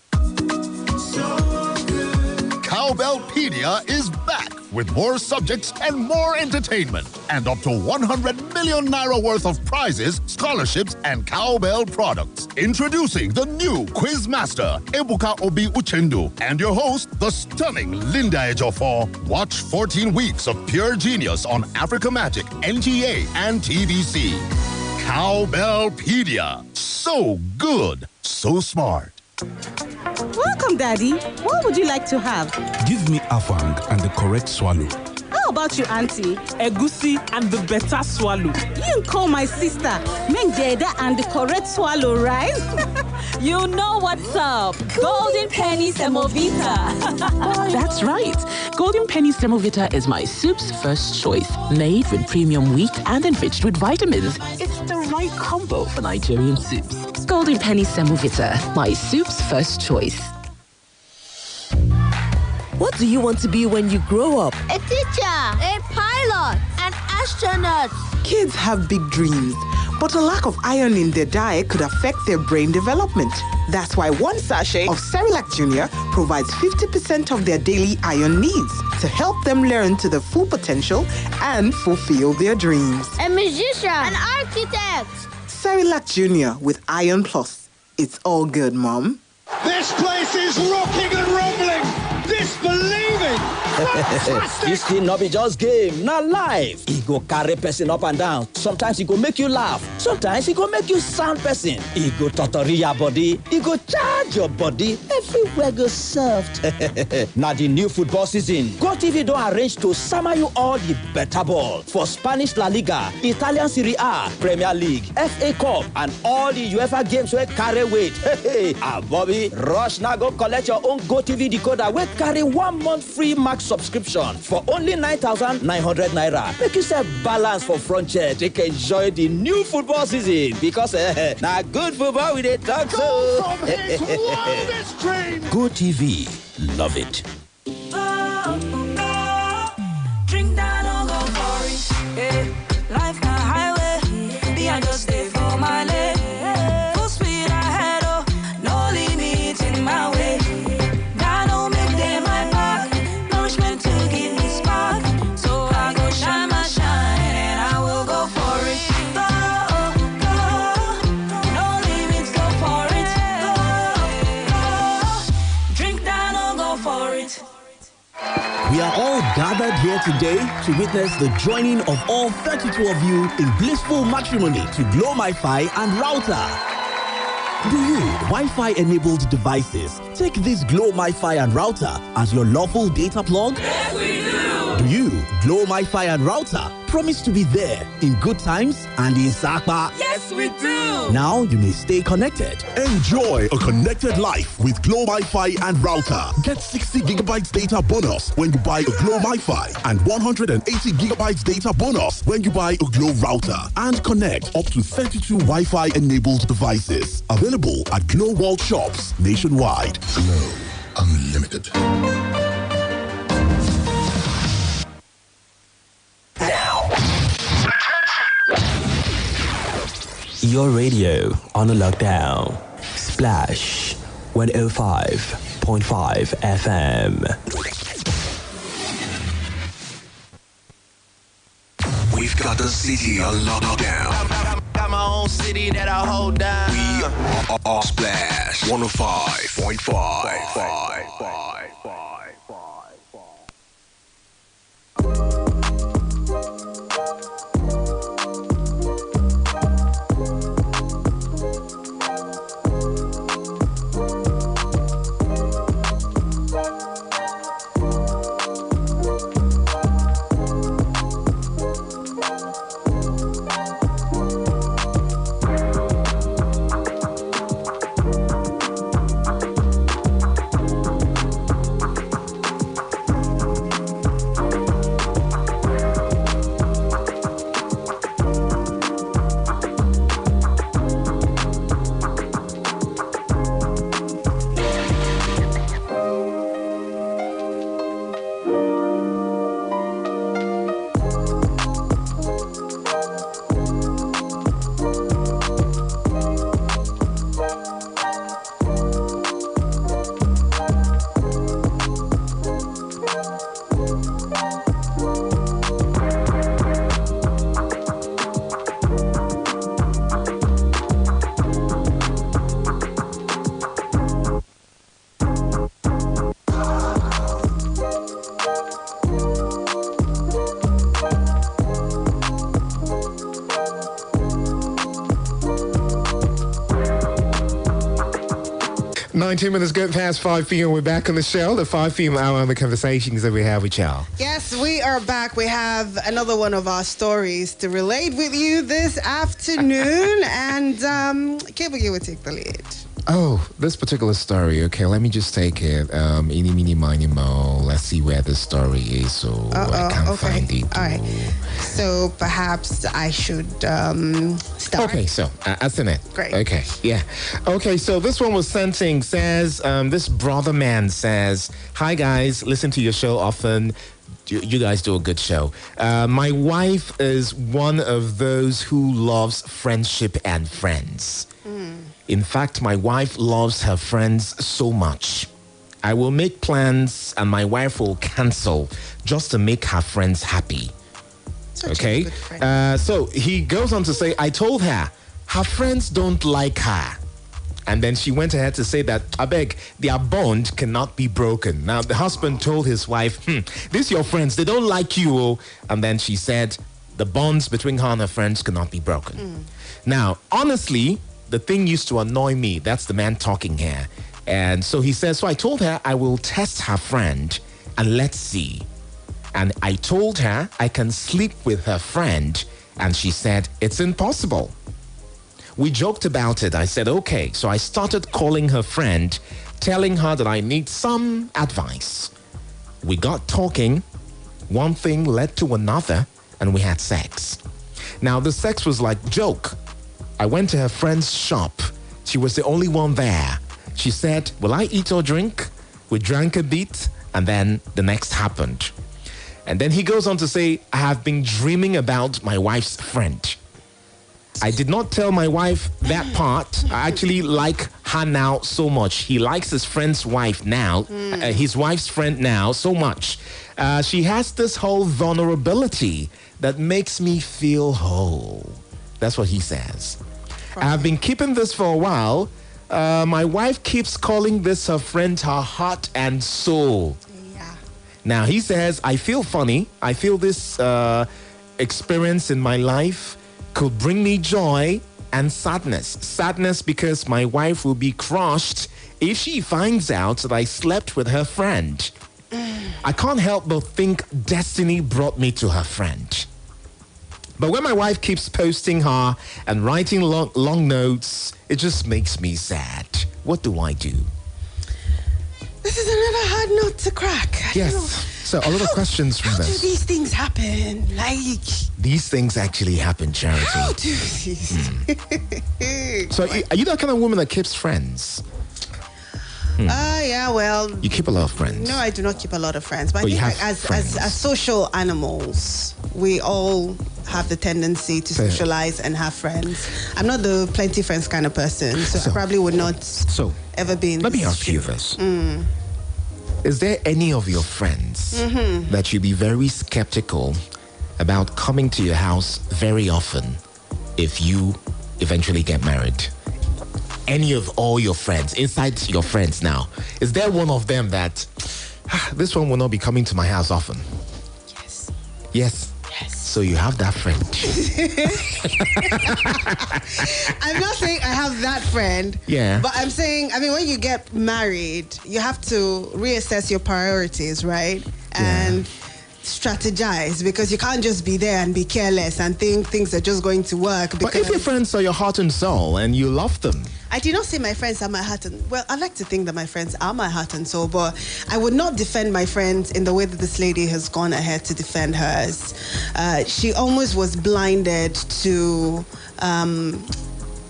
Cowbellpedia is back with more subjects and more entertainment, and up to 100 million naira worth of prizes, scholarships, and cowbell products. Introducing the new quiz master, Ebuka Obi Uchendu, and your host, the stunning Linda Ejiofor. Watch 14 weeks of pure genius on Africa Magic, NTA, and TVC. Cowbellpedia. So good, so smart.
Welcome, Daddy. What would you like to have?
Give me afang and the correct swallow.
How about you, Auntie?
Egusi and the better swallow.
You call my sister Menjeda and the correct swallow, right?
You know what's up. Golden Penny Semovita.
That's right. Golden Penny Semovita is my soup's first choice. Made with premium wheat and enriched with vitamins. It's the right combo for Nigerian soups. Golden Penny Semovita, my soup's first choice.
What do you want to be when you grow up?
A teacher, a pilot, an astronaut.
Kids have big dreams, but a lack of iron in their diet could affect their brain development. That's why one sachet of Cerelac Junior provides 50% of their daily iron needs to help them learn to their full potential and fulfill their dreams.
A musician, an architect.
Cerelac Junior with Iron Plus. It's all good, Mom.
This place is rocking and rumbling. Disbelieving.
This thing not be just game, not live. It go carry person up and down. Sometimes it go make you laugh. Sometimes it go make you sound person. It go totori your body. It go charge your body. Everywhere go soft. Now the new football season, GoTV don't arrange to summer you all the better ball for Spanish La Liga, Italian Serie A, Premier League, FA Cup, and all the UEFA games where carry weight. Bobby, rush now go collect your own GoTV decoder where carry 1 month free max subscription for only 9,900 naira. Make yourself balance for front chair. Take enjoy the new football season because now good football with a talk so. GoTV, love it.
Drink that, don't go for it. Yeah. Life na highway. Me, I just stay for my lane. Full speed ahead, oh, no limit in my way. God don't make them my back. Nourishment to give me spark. So I go shine my shine and I will go for it. Go, go. No limits, go for it. Go, go. Drink that, don't go for it.
We are all gathered here today to witness the joining of all 32 of you in blissful matrimony to Glow MiFi and Router. Do you, Wi-Fi enabled devices, take this Glow MiFi and Router as your lawful data plug?
Yes, we do.
Do you, Glow MiFi and Router, promise to be there in good times and in Sakpa?
Yes, we do.
Now you may stay connected.
Enjoy a connected life with Glow MiFi and Router. Get 60 gigabytes data bonus when you buy a Glow MiFi and 180 gigabytes data bonus when you buy a Glow Router. And connect up to 32 Wi-Fi enabled devices. Available at Glow World shops nationwide. Glow Unlimited.
Your radio on a lockdown. Splash 105.5 FM.
We've got the city on lockdown.
Got my own city that I hold down.
We are Splash 105.5.
19 minutes good past 5 p.m. We're back on the show, the 5 p.m. hour on the conversations that we have with y'all.
Yes, we are back. We have another one of our stories to relate with you this afternoon. And Kboogie will take the lead.
Oh, this particular story. Okay, let me just take it. Eeny, meeny, miny, mo. Let's see where the story is. So I can't find it.
All right. So perhaps I should start.
Okay, so that's in it.
Great.
Okay, yeah. Okay, so this one was sent in. Says this brother man says, "Hi guys, listen to your show often. You guys do a good show. My wife is one of those who loves friendship and friends. In fact, my wife loves her friends so much. I will make plans and my wife will cancel just to make her friends happy." Okay? So he goes on to say, "I told her friends don't like her." And then she went ahead to say that, "I beg, their bond cannot be broken." Now, the husband told his wife, "These your friends, they don't like you." Oh. And then she said, the bonds between her and her friends cannot be broken. Now, honestly, the thing used to annoy me. That's the man talking here. And so he says, "So I told her I will test her friend and let's see. And I told her I can sleep with her friend. And she said, it's impossible. We joked about it. I said, okay. So I started calling her friend, telling her that I need some advice. We got talking. One thing led to another, and we had sex. Now, the sex was like joke. I went to her friend's shop. She was the only one there. She said, will I eat or drink? We drank a bit, and then the next happened. And then he goes on to say, I have been dreaming about my wife's friend. I did not tell my wife that part. I actually like her now so much. He likes his friend's wife now, his wife's friend now so much. She has this whole vulnerability that makes me feel whole. That's what he says. I've been keeping this for a while. My wife keeps calling this her friend her heart and soul. Now, he says, I feel funny. I feel this experience in my life could bring me joy and sadness. Sadness because my wife will be crushed if she finds out that I slept with her friend. I can't help but think destiny brought me to her friend. But when my wife keeps posting her and writing long notes, it just makes me sad. What do I do?
This is another hard nut to crack.
Yes. So a lot of questions from this.
How do these things happen?
These things actually happen, Charity.
How do these?
So are you that kind of woman that keeps friends?
Yeah, well.
You keep a lot of friends.
No, I do not keep a lot of friends. But
you
I
have
think as social animals, we all have the tendency to socialize and have friends. I'm not the plenty friends kind of person, so I probably would not ever be in
Let me ask you this. Is there any of your friends that you'd be very skeptical about coming to your house very often if you eventually get married? Any of all your friends, inside your friends now, is there one of them that this one will not be coming to my house often? Yes. So you have that friend.
I'm not saying I have that friend.
Yeah.
But I'm saying, when you get married, you have to reassess your priorities, right? And strategize, because you can't just be there and be careless and think things are just going to work.
But if your friends are your heart and soul and you love them.
I do not say my friends are my heart and... Well, I like to think that my friends are my heart and soul, but I would not defend my friends in the way that this lady has gone ahead to defend hers. She almost was blinded to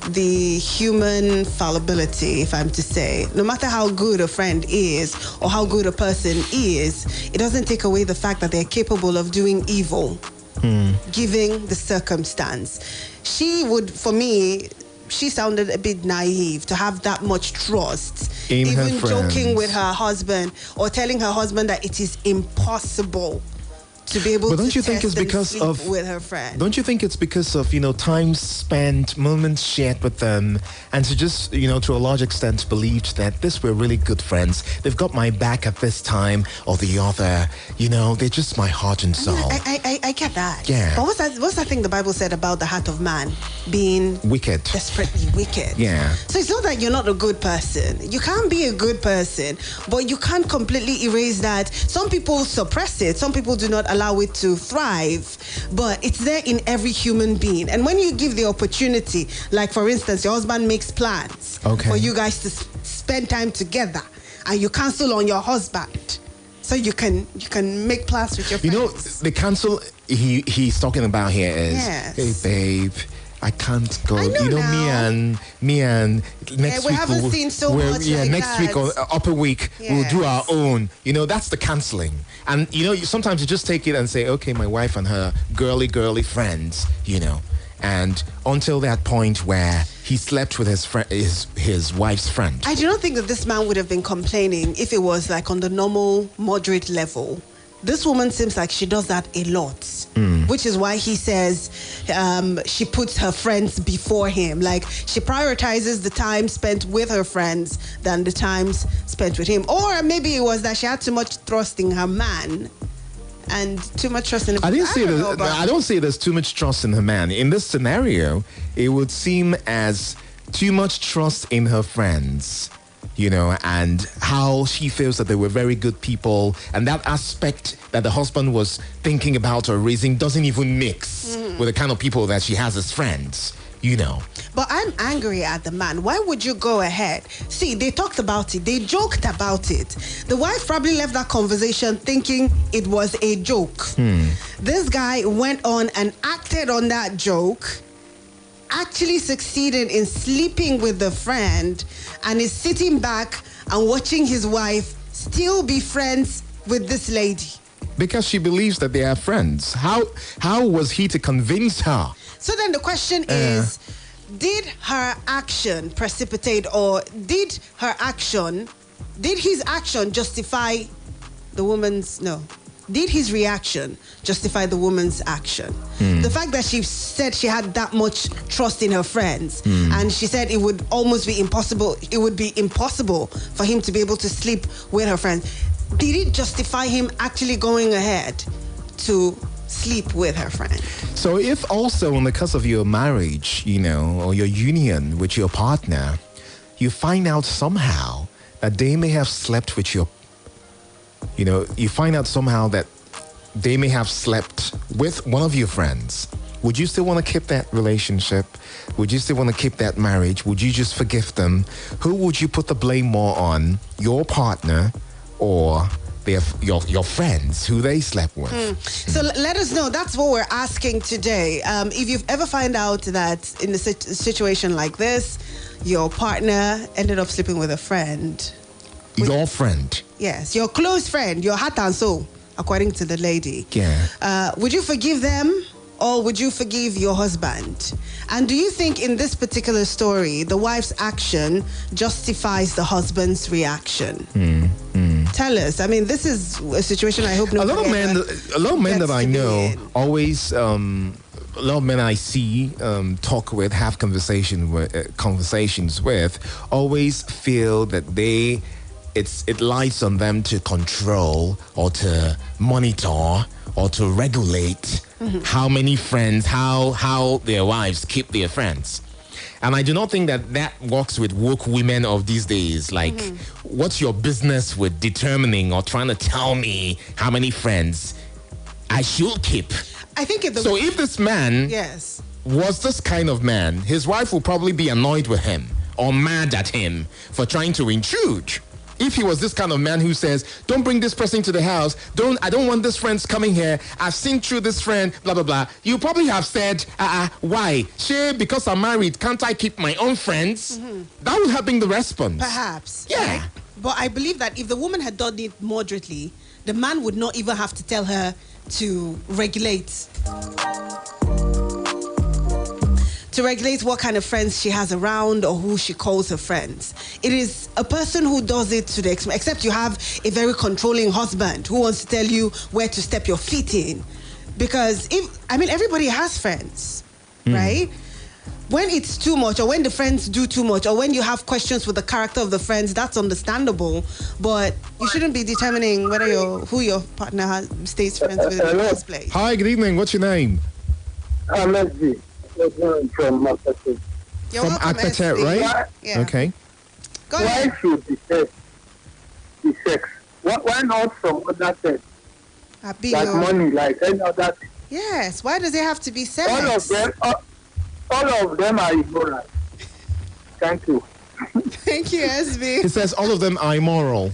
the human fallibility, if I'm to say. No matter how good a friend is or how good a person is, it doesn't take away the fact that they're capable of doing evil, given the circumstance. She would, for me... She sounded a bit naive to have that much trust,
in
even joking with her husband or telling her husband that it is impossible to be able
But
to
don't you think
test
it's
and
because
sleep
of
with her friend.
Don't you think it's because of time spent, moments shared with them, and to just to a large extent believed that this were really good friends. They've got my back at this time or the other. They're just my heart and soul.
I get that.
Yeah.
But what's that thing the Bible said about the heart of man being
wicked,
desperately wicked?
Yeah.
So it's not that you're not a good person. You can't be a good person, but you can't completely erase that. Some people suppress it. Some people do not allow it to thrive, but it's there in every human being. And when you give the opportunity, like for instance, your husband makes plans for you guys to spend time together, and you cancel on your husband, so you can make plans with your friends.
The cancel he's talking about here is, hey babe, I can't go. Me and next week
haven't seen so much.
Next week or upper week we'll do our own. That's the canceling. And sometimes you just take it and say, okay, my wife and her girly friends. And until that point where he slept with his wife's friend.
I do not think that this man would have been complaining if it was like on the normal, moderate level. This woman seems like she does that a lot, which is why he says she puts her friends before him. Like, she prioritizes the time spent with her friends than the times spent with him. Or maybe it was that she had too much trust in her man and too much trust in him.
I don't say there's too much trust in her man. In this scenario, it would seem as too much trust in her friends. And how she feels that they were very good people, and that aspect that the husband was thinking about or raising doesn't even mix with the kind of people that she has as friends,
But I'm angry at the man. Why would you go ahead? See, they talked about it. They joked about it. The wife probably left that conversation thinking it was a joke. This guy went on and acted on that joke, actually succeeded in sleeping with the friend, and is sitting back and watching his wife still be friends with this lady.
Because she believes that they are friends. How was he to convince her?
So then the question is, did her action precipitate, or did his action justify the woman's, did his reaction justify the woman's action? The fact that she said she had that much trust in her friends, and she said it would be impossible for him to be able to sleep with her friends. Did it justify him actually going ahead to sleep with her friend?
So if also in the course of your marriage, or your union with your partner, you find out somehow that they may have slept with you find out somehow that they may have slept with one of your friends, would you still want to keep that relationship? Would you still want to keep that marriage? Would you just forgive them? Who would you put the blame more on? Your partner or your friends who they slept with?
So let us know. That's what we're asking today. If you've ever found out that in a situation like this, your partner ended up sleeping with a friend.
Your friend?
Yes, your close friend, your heart and soul, according to the lady.
Yeah.
Would you forgive them, or would you forgive your husband? And do you think in this particular story, the wife's action justifies the husband's reaction? Tell us. I mean, this is a situation I hope
a lot of men that I know always. A lot of men I see talk with, have conversations with, always feel that it lies on them to control or to monitor or to regulate how many friends, how their wives keep their friends. And I do not think that works with woke women of these days. Like, what's your business with determining or trying to tell me how many friends I should keep?
I think if
this man was this kind of man, his wife will probably be annoyed with him or mad at him for trying to intrude. If he was this kind of man who says, don't bring this person to the house, I don't want this friends coming here, I've seen through this friend, blah, blah, blah, you probably have said, why? Because I'm married, can't I keep my own friends? That would have been the response.
Perhaps.
Yeah.
Right? But I believe that if the woman had done it moderately, the man would not even have to tell her to regulate. to regulate what kind of friends she has around or who she calls her friends. It is a person who does it to the except you have a very controlling husband who wants to tell you where to step your feet in. Because everybody has friends, right? When it's too much, or when the friends do too much, or when you have questions with the character of the friends, that's understandable. But you shouldn't be determining who your partner stays friends with in the first place.
Hi, good evening. What's your name?
I'm SG. From Akpete.
You're
from
welcome,
Akpete,
SG.
right?
Yeah.
Okay.
Go ahead.
Why should the sex? Why not some other things? Like money, like any other thing?
Yes. Why does it have to be sex?
All of them are immoral. Thank you.
Thank you, SB.
He says all of them are immoral.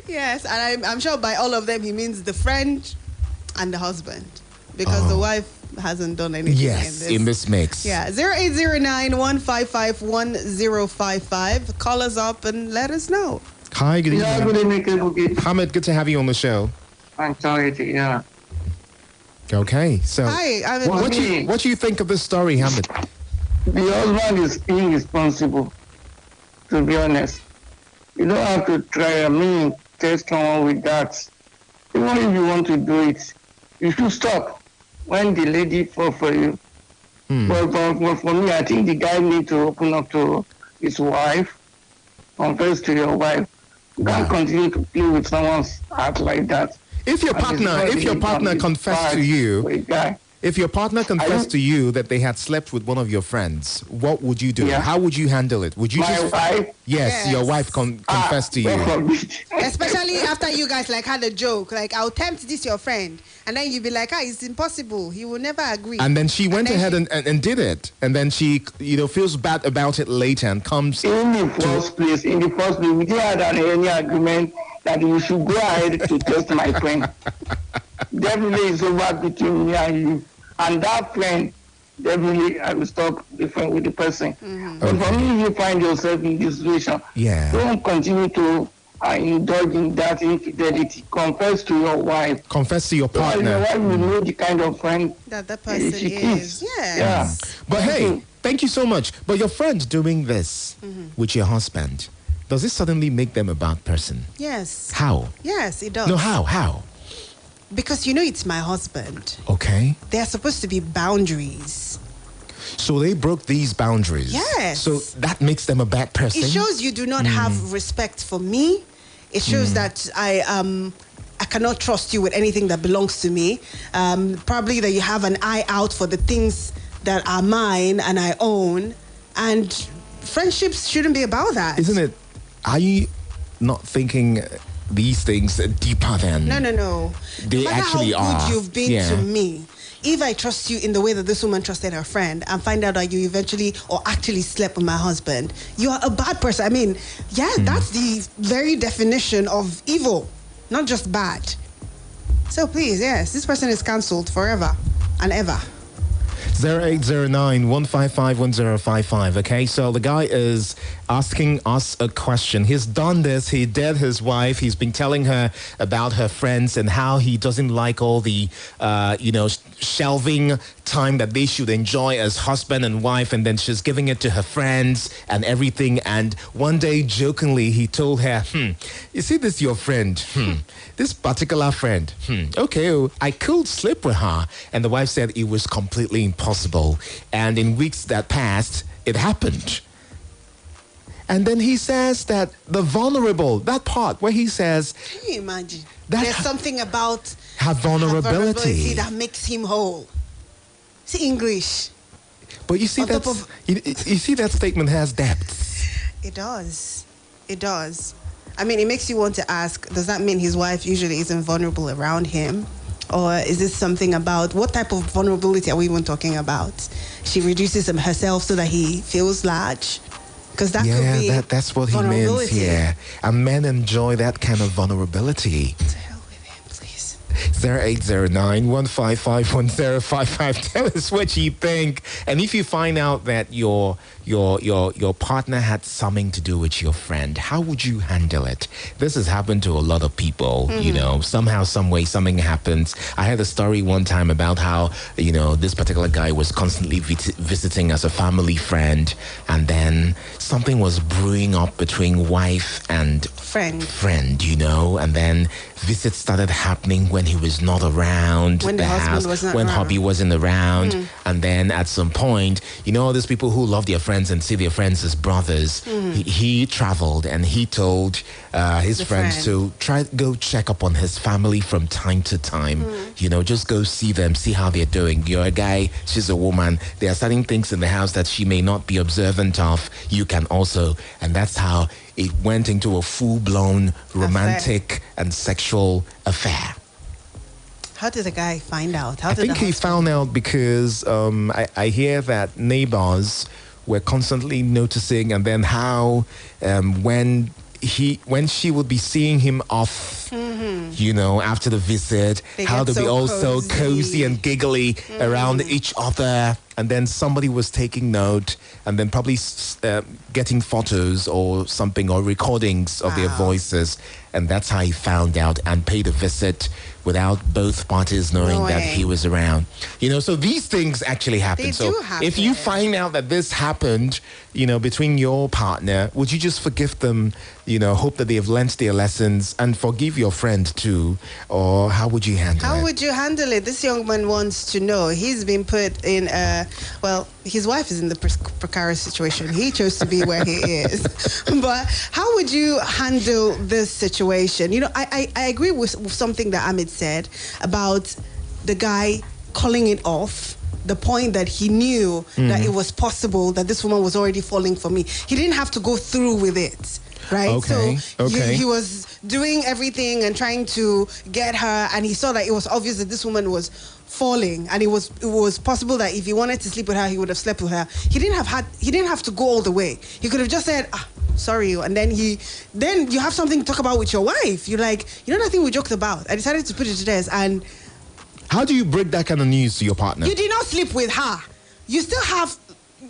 Yes, and I'm sure by all of them he means the friend and the husband, because the wife hasn't done anything.
Yes, in this mix.
Yeah, 0809-155-1055. Call us up and let us know.
Hi, good evening.
Yeah, good evening, Kboogie.
Hamid, good to have you on the show.
I'm sorry, yeah.
Okay, so
Hi,
what do you think of this story, Hamid?
The husband is irresponsible, to be honest. You don't have to try, test someone with that. Even if you want to do it, you should stop when the lady fall for you. But for me, I think the guy needs to open up to his wife, confess to your wife. You can't continue to play with someone's heart like that.
If your partner confessed to you, if your partner confessed to you that they had slept with one of your friends, what would you do?
Yeah.
How would you handle it? Would you
wife?
Yes, your wife confessed to you.
Especially after you guys had a joke, I'll tempt this your friend, and then you'd be like, it's impossible. He will never agree.
And then she went ahead and did it, and then she feels bad about it later and comes.
In the first place, we didn't have any agreement that you should go ahead to test my friend. Definitely it's over between me and you. And that friend, definitely I will stop the friend with the person. But for me, if you find yourself in this situation, don't continue to indulge in that infidelity. Confess to your wife.
Confess to your partner.
Your wife will know the kind of friend
that person
she
is.
keeps.
Yeah.
But hey, thank you so much. But your friend doing this with your husband, does it suddenly make them a bad person?
Yes.
How?
Yes, it does.
No, how?
Because it's my husband.
Okay.
There are supposed to be boundaries.
So they broke these boundaries.
Yes.
So that makes them a bad person.
It shows you do not have respect for me. It shows that I cannot trust you with anything that belongs to me. Probably that you have an eye out for the things that are mine and I own. And friendships shouldn't be about that.
Isn't it? Are you not thinking these things deeper than?
No.
They actually
how good
are.
You've been to me. If I trust you in the way that this woman trusted her friend and find out that you eventually or actually slept with my husband, you are a bad person. That's the very definition of evil, not just bad. So please, yes, this person is cancelled forever and ever.
0809-155-1055. Okay, so the guy is asking us a question. He's done this. He dared his wife. He's been telling her about her friends and how he doesn't like all the, shelving time that they should enjoy as husband and wife. And then she's giving it to her friends and everything. And one day, jokingly, he told her, you see this your friend? This particular friend. Okay, I could sleep with her. And the wife said it was completely impossible. And in weeks that passed, it happened. And then he says that the vulnerable, that part where he says...
Can you imagine? There's something about
her vulnerability
that makes him whole. See English.
But you see you see that statement has depth.
It does. It does. It makes you want to ask, does that mean his wife usually isn't vulnerable around him? Or is this something about, what type of vulnerability are we even talking about? She reduces herself so that he feels large? Because that could be
that's what he means. Yeah, and men enjoy that kind of vulnerability.
To hell with him, please.
0809-155-1055. Tell us what you think. And if you find out that your partner had something to do with your friend, how would you handle it? This has happened to a lot of people, somehow, some way, something happens. I had a story one time about how, this particular guy was constantly visiting as a family friend, and then something was brewing up between wife and friend, and then visits started happening when he was not around
when
the house, when hubby wasn't around. And then at some point, all these people who love their friends and see their friends as brothers, he traveled and he told his friends to go check up on his family from time to time. Just go see them, see how they're doing. You're a guy, she's a woman. There are certain things in the house that she may not be observant of. You can also, and that's how it went into a full-blown romantic and sexual affair.
How did the guy find out?
I think he found out because I hear that neighbors were constantly noticing, and then how when she would be seeing him off, after the visit, how they'd be all so cozy and giggly around each other. And then somebody was taking note and then probably getting photos or something or recordings of their voices. And that's how he found out and paid a visit without both parties knowing that he was around. So these things actually happen. If you find out that this happened, between your partner, would you just forgive them, hope that they have learnt their lessons and forgive your friend too? Or how would you handle it?
How would you handle it? This young man wants to know. He's been put in his wife is in the precarious situation. He chose to be where he is. But how would you handle this situation? I agree with something that Amit said about the guy calling it off. The point that he knew that it was possible that this woman was already falling for me. He didn't have to go through with it, right?
Okay.
So he was doing everything and trying to get her, and he saw that it was obvious that this woman was falling, and it was possible that if he wanted to sleep with her, he would have slept with her. He didn't have to go all the way. He could have just said, sorry, and then you have something to talk about with your wife. You're like, that thing we joked about. I decided to put it to this. And
how do you break that kind of news to your partner?
You did not sleep with her. You still have,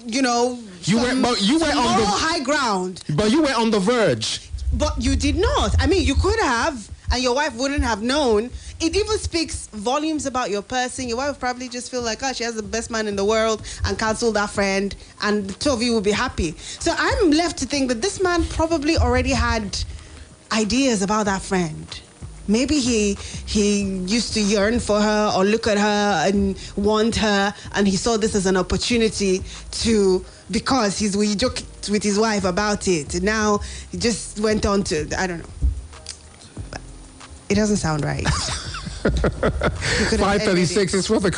you were on the high ground.
But you were on the verge.
But you did not. I mean, you could have, and your wife wouldn't have known. It even speaks volumes about your person. Your wife would probably just feel like, she has the best man in the world and cancel that friend, and the two of you will be happy. So I'm left to think that this man probably already had ideas about that friend. Maybe he used to yearn for her or look at her and want her, and he saw this as an opportunity because he joked with his wife about it. And now he just went on to, I don't know. But it doesn't sound right.
5:36 is what the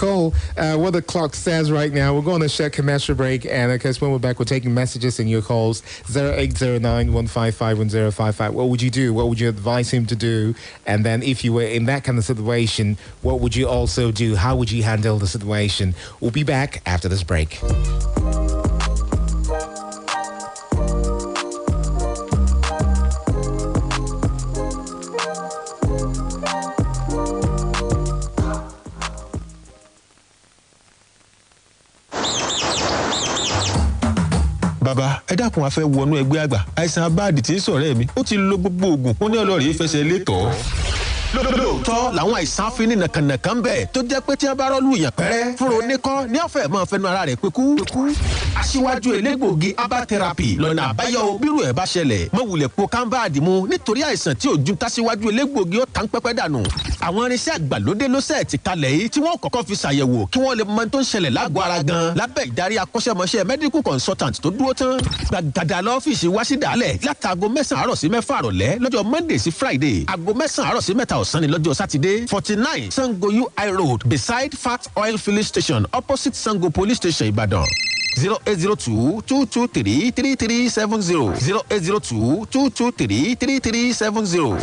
clock says right now. We're going to share commercial break, and because when we're back, we're taking messages and your calls. 0809-155-1055. What would you do? What would you advise him to do? And then if you were in that kind of situation, what would you also do? How would you handle the situation? We'll be back after this break.
bàbá ẹ dákun a fẹ́ wọnú ẹgbẹ́ àgbà àìsàn abáàdì tí ń ṣọ̀rẹ́ mi ó ti lo gbogbo oògùn ó ní ọlọ́ọ̀rì fẹsẹ̀ létọ́. lóòótọ́ làwọn àìsàn afínní nàkànàkà ń bẹ tó jẹ́ pé tí wọ́n bá rọ́ọ̀lù yàn pẹ́rẹ́ fúnra oníkọ́ ní ọ̀fẹ́ máa fẹnu ara rẹ̀ pẹ́kú. aṣíwájú elégbòogi herbal therapy lọ́nà àbáyọ bírú ẹ̀ bá ṣẹlẹ̀ mọ́ wulẹ̀ po kámbáàdì mu nítorí àìsàn tí ò ju táṣíwájú elégbòogi ó tán pẹ́pẹ́ dànù. àwọn irinṣẹ́ àgbàlódé ló sẹ̀ ti kalẹ̀ yìí tí wọ́n kọ́kọ́ fi ṣàyẹ̀wò kí wọ́n lè mọ tó ń ṣẹlẹ̀ lágọ̀ọ́ ara gan lábẹ́ ìdarí akọ́ṣẹ́mọṣẹ́ medical consultant tó dúró tán. gbàgàdà lọ́fíìsì wá sí dàálẹ̀ látago 9 àárọ̀ sí 6 àrọ̀lẹ́ lọ́jọ́ monday sí friday aago 9 àárọ̀ sí 3 ọ̀sán ni lọ́jọ́ sátidé 49 sango ui road beside fat oil filling station opposite sango police station ìbàdàn 0802-223-3370 0802-223-3370.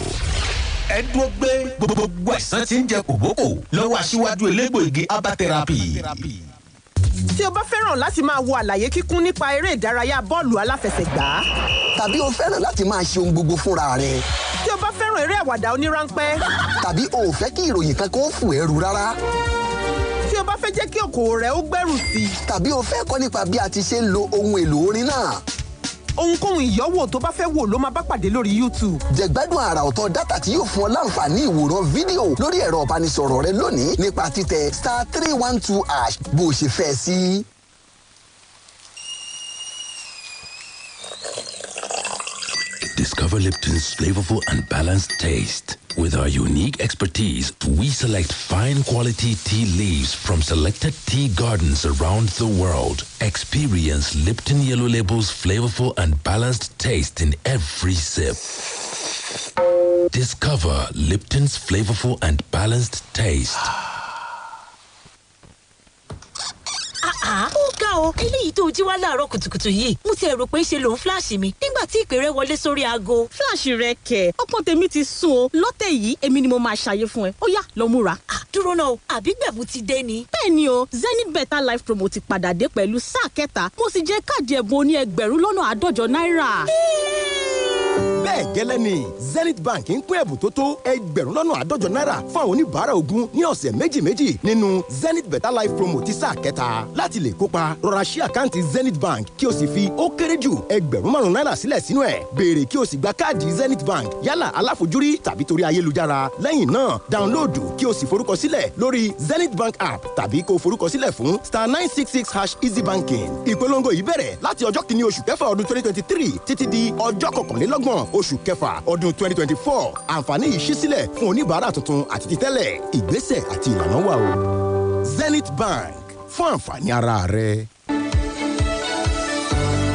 ẹ dúró gbé gbogbo àìsàn tí ń jẹ kòbókò lọ́wọ́ aṣíwájú elégbòogi herbal therapy.
tí o bá fẹ́ràn láti máa wo àlàyé kíkún nípa eré ìdárayá bọ́ọ̀lù aláfẹsẹ̀gbá.
tàbí o fẹ́ràn láti máa ṣe ohun gbogbo fúnra rẹ.
tí o bá fẹ́ràn eré àwàdà oníránpẹ́.
Tàbí o ò fẹ́ kí ìròyìn kan kó fò ẹrù rárá.
Tí o bá fẹ́ jẹ́ kí okòwò rẹ ó gbèrú sí i.
Tàbí o fẹ́ kọ́ nípa bí a ti ṣe ń lo ohun èlò orin náà.
Ohunkóhun ìyọ́wò tó bá fẹ́ wò ló máa bá pàdé lórí YouTube.
Jẹ̀gbádùn àrà ọ̀tọ̀ dátà tí yóò fún ọ láǹfààní ìwòran fídíò lórí ẹ̀rọ ìbánisọ̀rọ̀ rẹ lónìí nípa títẹ̀ *312# bó o ṣe fẹ́ sí.
Discover Lipton's flavorful and balanced taste. With our unique expertise, we select fine quality tea leaves from selected tea gardens around the world. Experience Lipton Yellow Label's flavorful and balanced taste in every sip. Discover Lipton's flavorful and balanced taste.
Ó ga o, eléyìí tó jí wá láàárọ̀ kùtùkùtù yìí. Mo ti rò pé ṣe lòun fíláàṣì mi nígbà tí ìpè rẹ wọlé sórí aago.
Fíláàṣì rẹ kẹ̀, ọpọ́n tèmi ti sún o. Lọ́tẹ̀ yìí, èmi ni mo máa ṣàyè fún ẹ. Ó yá, lọ múra.
Dúró náà, àbí gbẹ̀bù ti dé ni.
Bẹ́ẹ̀ni o, Zenith Better Life promo ti padà dé pẹ̀lú sáà kẹta. Mo sì jẹ káàdì ẹ̀bùn oní $1,000 náírà.
Bẹ́ẹ̀ gẹ́lẹ́ ni Zenith Bank ń pín ẹ̀bùn tó tó $1,000 náírà fún àwọn oníbàárà ogún ní ọ̀sẹ̀ méjì nínú Zenith Better Life promo ti sáà kẹta. Láti lè kópa, rọra ṣí àkáǹtì Zenith Bank kí o sì fi ó kéré jù $5,000 náírà sílẹ̀ sínú ẹ̀. Béèrè kí o sì gba káàdì Zenith Bank yálà aláfojúrí tàbí torí ayélujára. Lẹ́yìn náà, dáúnlóòdù kí o sì forúkọsílẹ̀ lórí Zenith Bank app tàbí kó o forúkọsílẹ̀ fún *966# Easy Banking. Ìpolongo yìí bẹ̀rẹ̀ láti ọjọ́ kìíní oṣù kẹfà ọdún 2023 títí di ọjọ́ kọkànlélọ́gbọ̀n oṣù kẹfà ọdún 2024. Àǹfààní yìí ṣí sílẹ̀ fún oníbàárà tuntun àti títẹ́lẹ̀. Ìgbésẹ̀ àti ìlànà wà o. Zenith Bank fún àǹfààní ara rẹ.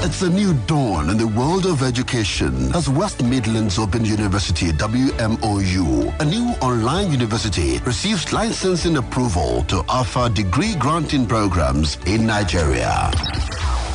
It's a new dawn in the world of education as West Midlands Open University WMOU, a new online university, receives licensing approval to offer degree-granting programs in Nigeria.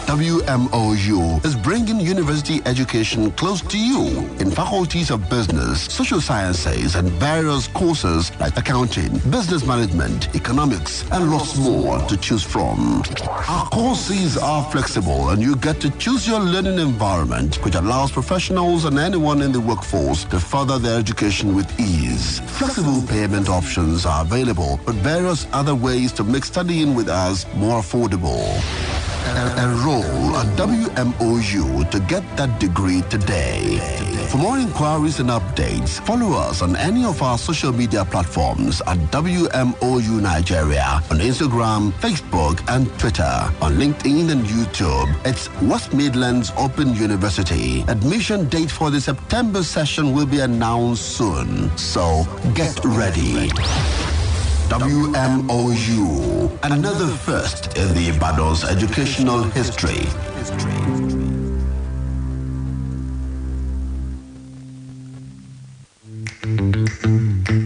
WMOU is bringing university education close to you in faculties of business, social sciences, and various courses like accounting, business management, economics, and lots more to choose from. Our courses are flexible and you get to choose your learning environment, which allows professionals and anyone in the workforce to further their education with ease. Flexible payment options are available, but various other ways to make studying with us more affordable. Enroll at WMOU to get that degree today. For more inquiries and updates, follow us on any of our social media platforms at WMOU Nigeria on Instagram, Facebook, and Twitter. On LinkedIn and YouTube, it's West Midlands Open University. Admission date for the September session will be announced soon, so get ready. WMOU, another first in the Ibadan's educational history.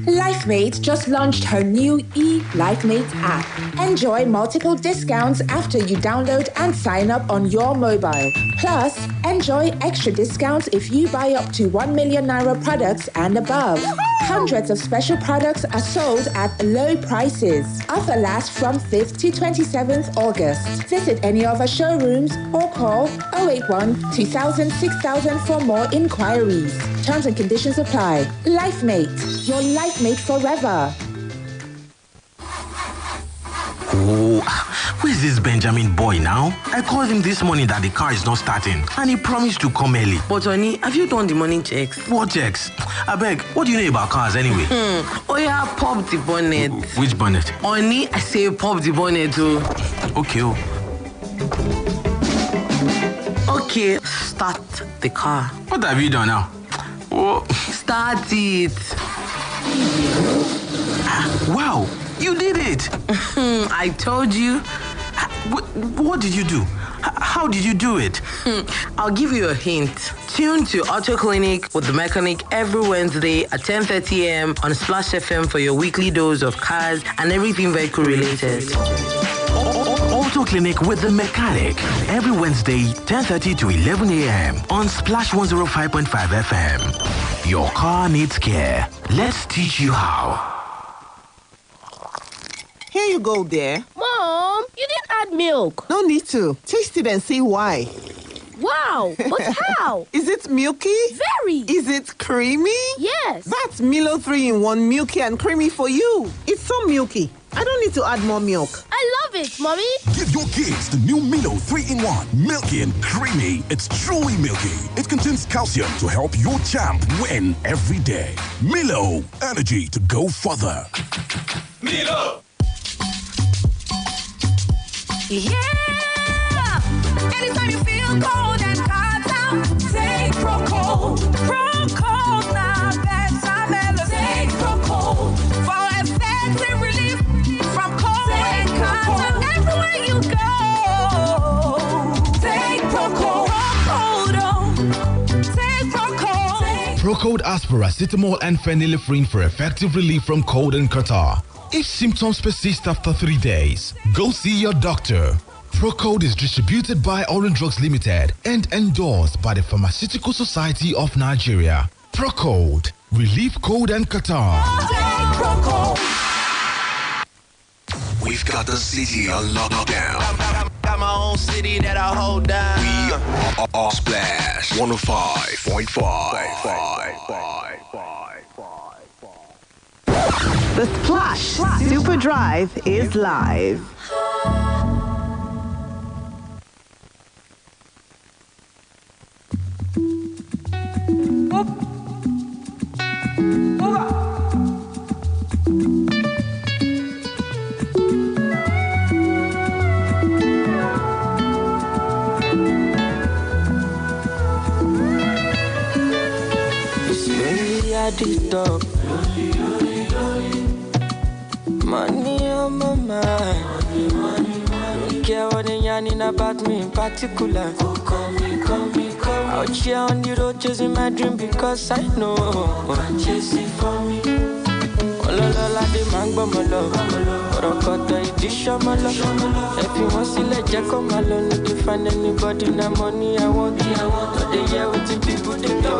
LifeMate just launched her new eLifeMate app. Enjoy multiple discounts after you download and sign up on your mobile. Plus, enjoy extra discounts if you buy up to 1 million naira products and above. Hundreds of special products are sold at low prices. Offer lasts from 5th to 27th August. Visit any of our showrooms or call 081 2000 6000 for more inquiries. Terms and conditions apply. LifeMate, your life mate forever.
Oh, where's this Benjamin boy now? I called him this morning that the car is not starting and he promised to come early.
But honey, have you done the morning checks?
What checks? I beg, what do you know about cars anyway?
Oh yeah, pop the bonnet.
Which bonnet?
Honey, I say pop the bonnet too.
Okay.
Okay, start the car.
What have you done now? Oh.
Start it.
Wow, you did it.
I told you.
What did you do? How did you do it?
I'll give you a hint. Tune to Auto Clinic with the mechanic every Wednesday at 10:30 a.m. on Splash FM for your weekly dose of cars and everything vehicle related.
Auto Clinic with the mechanic every Wednesday 10:30 to 11 a.m. on Splash 105.5 FM. Your car needs care. Let's teach you how.
Here you go, dear.
Mom, you didn't add milk.
No need to. Taste it and see why.
Wow, but how?
Is it milky?
Very.
Is it creamy?
Yes.
That's Milo 3-in-1 milky and creamy for you. It's so milky. I don't need to add more milk.
I love it, Mommy.
Give your kids the new Milo 3-in-1, milky and creamy. It's truly milky. It contains calcium to help your champ win every day. Milo, energy to go further.
Milo!
Yeah! Anytime you feel cold and hot out, take Procold. Procold now, better melody. Take Procold for effective relief from cold and hot. Everywhere you go, take Procold. Procold, take Procold.
Procold has paracetamol and phenylephrine for effective relief from cold and catarrh. If symptoms persist after 3 days, go see your doctor. Procold is distributed by Orange Drugs Limited and endorsed by the Pharmaceutical Society of Nigeria. Procold, relieve cold and catarrh.
We've got the city on lockdown.
Got my own city that I hold down.
We are Splash 105.5.
The Splash Super Drive is live.
Money on my mind. Don't care what they yarning about me in particular. Call me. Out here on the road chasing my dream because I know I'm chasing for me. Ololola de mango molo, orokoto idisha molo. If you want to let you come alone, you can find anybody na money I want. But they hear what the people they do.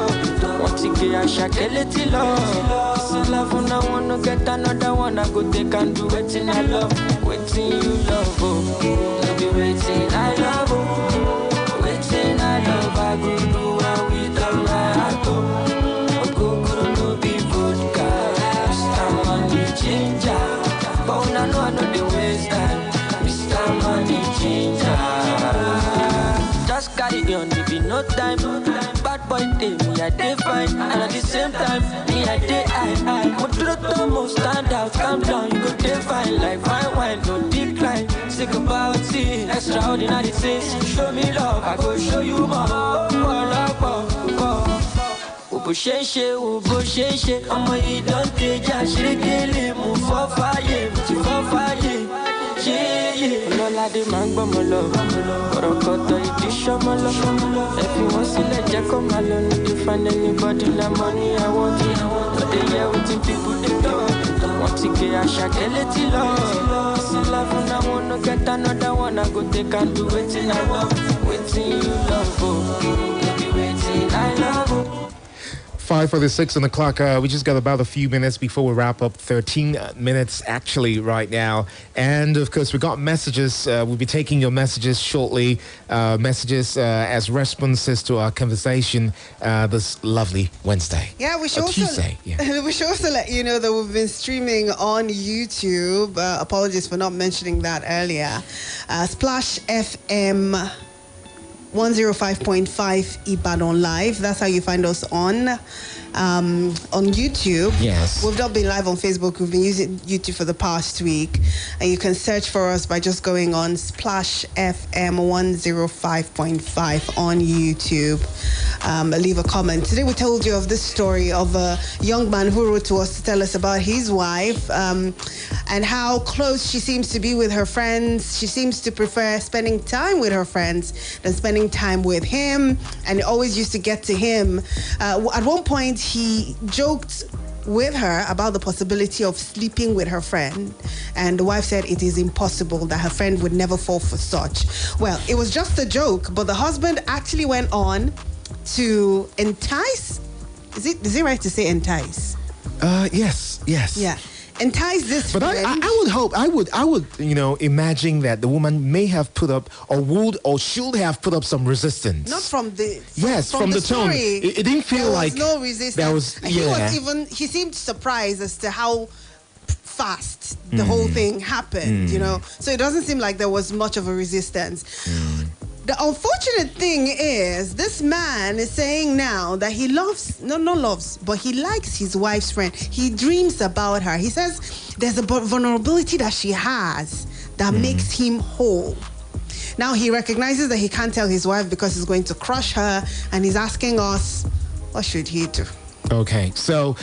Want to get a shakeleti love. This is love and I wanna get another one. I go take and do waiting I love, waiting you love. Oh, no be waiting I love. Oh, waiting I love. I go do what we done my heart. Oh, go no be vodka. Ginger, but I know the waste time. Mr. Money Ginger, just carry on, there be no time. Bad boy day, me I day fine, and at the same time, me I day high. What do the Tomo stand out? Calm down, you go day fine, like fine wine, no decline. Sick about it, extraordinary things. Show me love, I go show you more. Bó ṣe ọmọ yìí dán tẹjà ṣerékélé mú fọ́ fàyè tí fọ́ fàyè yéyé. Ọlọ́ládé máa ń gbọ́mọ lọ ọ̀rọ̀kọ̀tọ̀ ìdí ṣọ́mọ lọ. Ẹ fi wọ́n sílẹ̀ jẹ́ kó máa lọ ní dey find anybody na money I want. But they hear wetin people dey talk. Wọ́n ti gbé àṣàkẹ́ létí lọ. Sí love na wanna get another one. I go take and do wetin I love, wetin you love. Oh, baby wetin I love.
5:46 on the clock. We just got about a few minutes before we wrap up. 13 minutes actually right now. And of course, we got messages. We'll be taking your messages shortly. Messages as responses to our conversation this lovely Wednesday.
Yeah, we should
Tuesday. Yeah.
We should also let you know that we've been streaming on YouTube. Apologies for not mentioning that earlier. Splash FM 105.5 Ibadan Live. That's how you find us on YouTube.
Yes.
We've not been live on Facebook. We've been using YouTube for the past week. And you can search for us by just going on Splash FM 105.5 on YouTube. Leave a comment. Today we told you of this story of a young man who wrote to us to tell us about his wife and how close she seems to be with her friends. She seems to prefer spending time with her friends than spending time with him, and it always used to get to him. At one point, he joked with her about the possibility of sleeping with her friend, and the wife said it is impossible, that her friend would never fall for such. Well, it was just a joke, but the husband actually went on to entice. Is it right to say entice?
Yes.
Yeah. entice this
But
friend.
I would hope, I would, imagine that the woman may have put up, or would, or should have put up some resistance.
Not from the
from the tone.
story,
It didn't feel like
there was no resistance.
there was.
He seemed surprised as to how fast the whole thing happened. So it doesn't seem like there was much of a resistance. The unfortunate thing is, this man is saying now that he but he likes his wife's friend. He dreams about her. He says there's a vulnerability that she has that makes him whole. Now he recognizes that he can't tell his wife because he's going to crush her, and he's asking us, what should he do?
Okay, so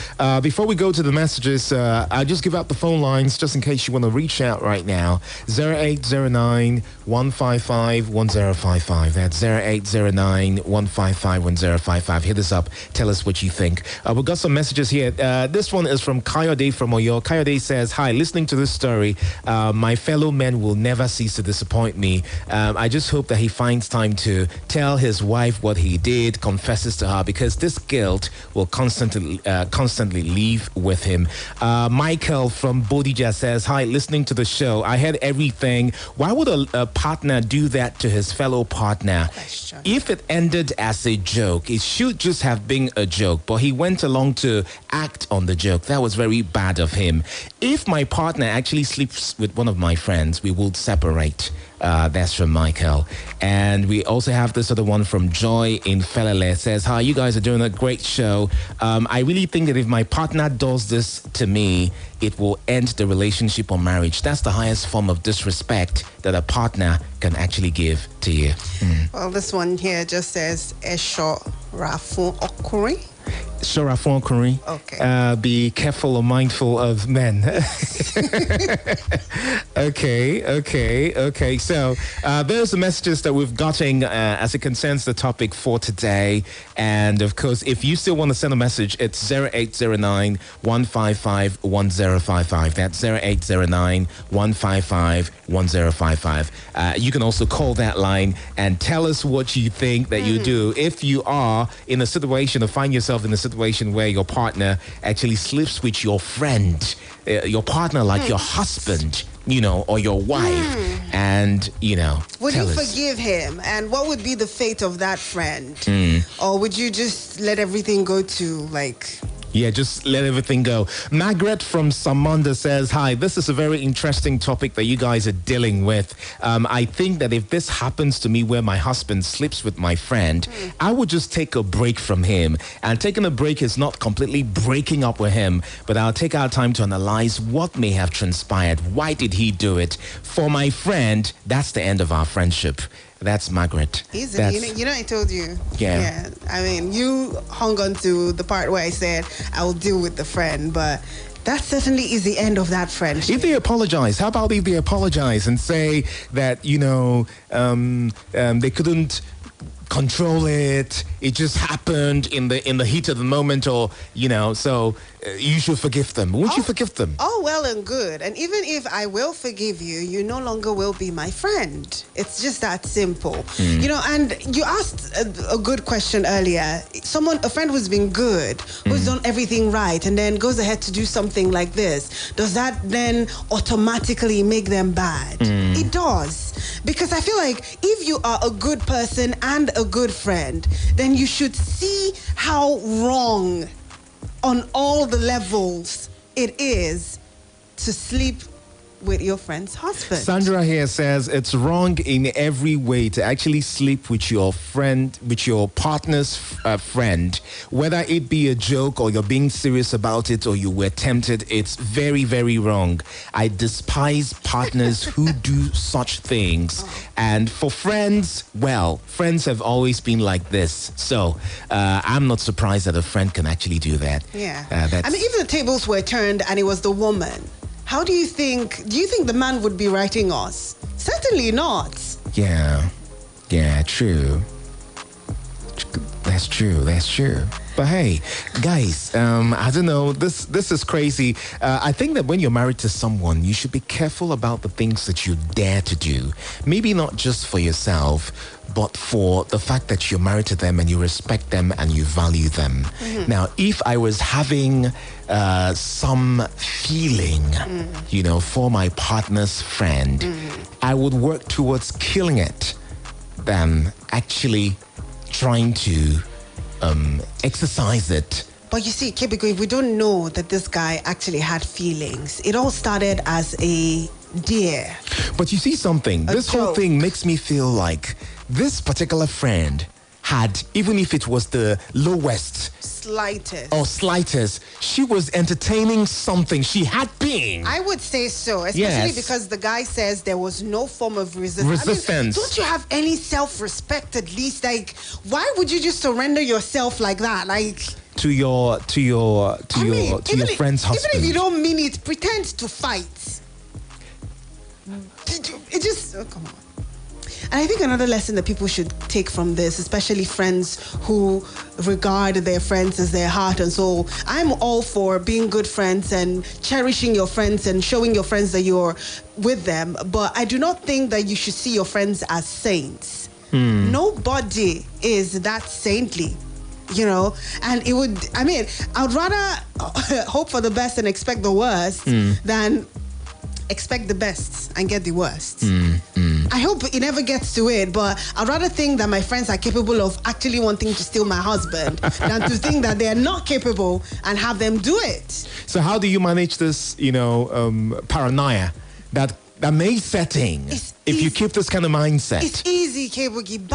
before we go to the messages, I'll just give out the phone lines just in case you want to reach out right now. 0809-155-1055. That's 0809-155-1055. Hit us up. Tell us what you think. We've got some messages here. This one is from Kayode from Oyo. Kayode says, hi, listening to this story, my fellow men will never cease to disappoint me. I just hope that he finds time to tell his wife what he did, confesses to her, because this guilt will constantly leave with him. Michael from Bodija says, hi, listening to the show, I heard everything. Why would a partner do that to his fellow partner? If it ended as a joke, it should just have been a joke, but he went along to act on the joke. That was very bad of him. If my partner actually sleeps with one of my friends, we will separate. That's from Michael. And we also have this other one from Joy in Felele. Says, hi, you guys are doing a great show. I really think that if my partner does this to me, it will end the relationship or marriage. That's the highest form of disrespect that a partner can actually give to you.
Well, this one here just says, Esho Rafun Okuri.
Shorafon Kuri.
Okay.
Be careful or mindful of men. Okay. So there's the messages that we've gotten as it concerns the topic for today. And of course, if you still want to send a message, it's 0809-155-1055. That's 0809-155-1055. You can also call that line and tell us what you think that you do if you are in a situation or find yourself in a situation where your partner actually sleeps with your friend, your partner, like your husband, or your wife, and,
Would
tell
you
us.
forgive him? And what would be the fate of that friend? Or would you just let everything go to,
Yeah, just let everything go. Margaret from Samanda says, hi, this is a very interesting topic that you guys are dealing with. I think that if this happens to me where my husband sleeps with my friend, I would just take a break from him. And taking a break is not completely breaking up with him, but I'll take our time to analyze what may have transpired. Why did he do it? For my friend, that's the end of our friendship. That's Margaret.
Easy. I told you.
Yeah.
I mean, you hung on to the part where I said I will deal with the friend, but that certainly is the end of that friendship.
If they apologize, how about if they apologize and say that, they couldn't control it. It just happened in the heat of the moment, or so you should forgive them. Won't you forgive them?
Oh, well and good. And even if I will forgive you, you no longer will be my friend. It's just that simple. And you asked a good question earlier. A friend who's been good, who's done everything right, and then goes ahead to do something like this, does that then automatically make them bad? It does. Because I feel like if you are a good person and a good friend, then you should see how wrong on all the levels it is to sleep with your friend's husband.
Sandra here says it's wrong in every way to actually sleep with your friend, with your partner's friend, whether it be a joke or you're being serious about it or you were tempted. It's very, very wrong. I despise partners who do such things. And for friends, well, friends have always been like this. So I'm not surprised that a friend can actually do that.
Yeah. I mean, if the tables were turned and it was the woman, do you think the man would be writing us? Certainly not.
Yeah, true. That's true. But hey, guys, I don't know. This is crazy. I think that when you're married to someone, you should be careful about the things that you dare to do. Maybe not just for yourself, but for the fact that you're married to them and you respect them and you value them.
Mhm.
Now, if I was having some feeling, for my partner's friend, I would work towards killing it than actually trying to exercise it.
But you see, Kboogie, we don't know that this guy actually had feelings. It all started as a dare.
But you see something, this whole thing makes me feel like this particular friend had, even if it was the lowest slightest, she was entertaining something. She had been.
I would say so, especially
Yes.
because the guy says there was no form of resistance. I mean, don't you have any self-respect at least? Like, why would you just surrender yourself like that? Like,
to your friend's husband.
even if you don't mean it, pretend to fight. It just, come on. And I think another lesson that people should take from this, especially friends who regard their friends as their heart and soul. I'm all for being good friends and cherishing your friends and showing your friends that you're with them. But I do not think that you should see your friends as saints. Nobody is that saintly. And it would, I'd rather hope for the best and expect the worst than expect the best and get the worst. I hope it never gets to it, but I'd rather think that my friends are capable of actually wanting to steal my husband than to think that they're not capable and have them do it.
So how do you manage this, paranoia that may set in if you keep this kind of mindset?
It's easy, Kboogie.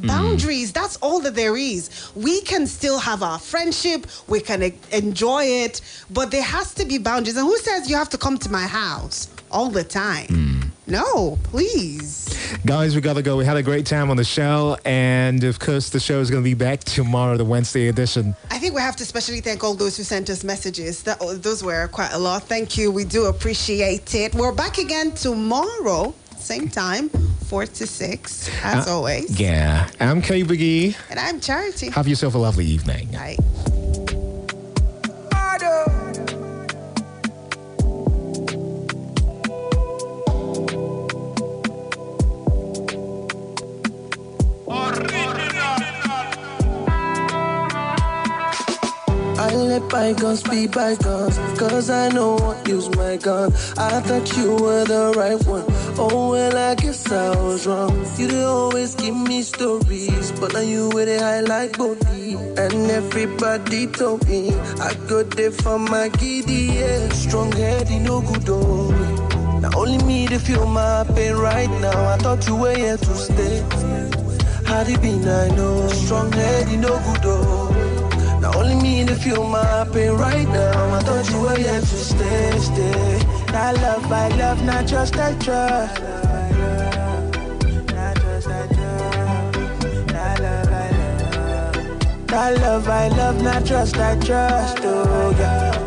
Boundaries, that's all that there is. We can still have our friendship, we can enjoy it, but there has to be boundaries. And who says you have to come to my house all the time? No, please.
Guys, we gotta go. We had a great time on the show, and of course the show is gonna be back tomorrow, the Wednesday edition.
I think we have to especially thank all those who sent us messages. Those were quite a lot. Thank you. We do appreciate it. We're back again tomorrow, same time, 4 to 6, as always.
Yeah. I'm Kboogie.
And I'm Charity.
Have yourself a lovely evening.
Bye.
I let bygones be bygones, cause I know what use my gun. I thought you were the right one. Oh well, I guess I was wrong. You'd always give me stories, but now you with a highlight body. And everybody told me I got there for my giddy, yeah. Strong head, no good oh. Now only me to feel my pain right now. I thought you were here to stay. Had it been, I know. Strong head, no good oh. Now only me to feel my pain right now. I thought you were here to stay. That love, I love, not just I trust. That love, I love, not just I trust. Oh yeah.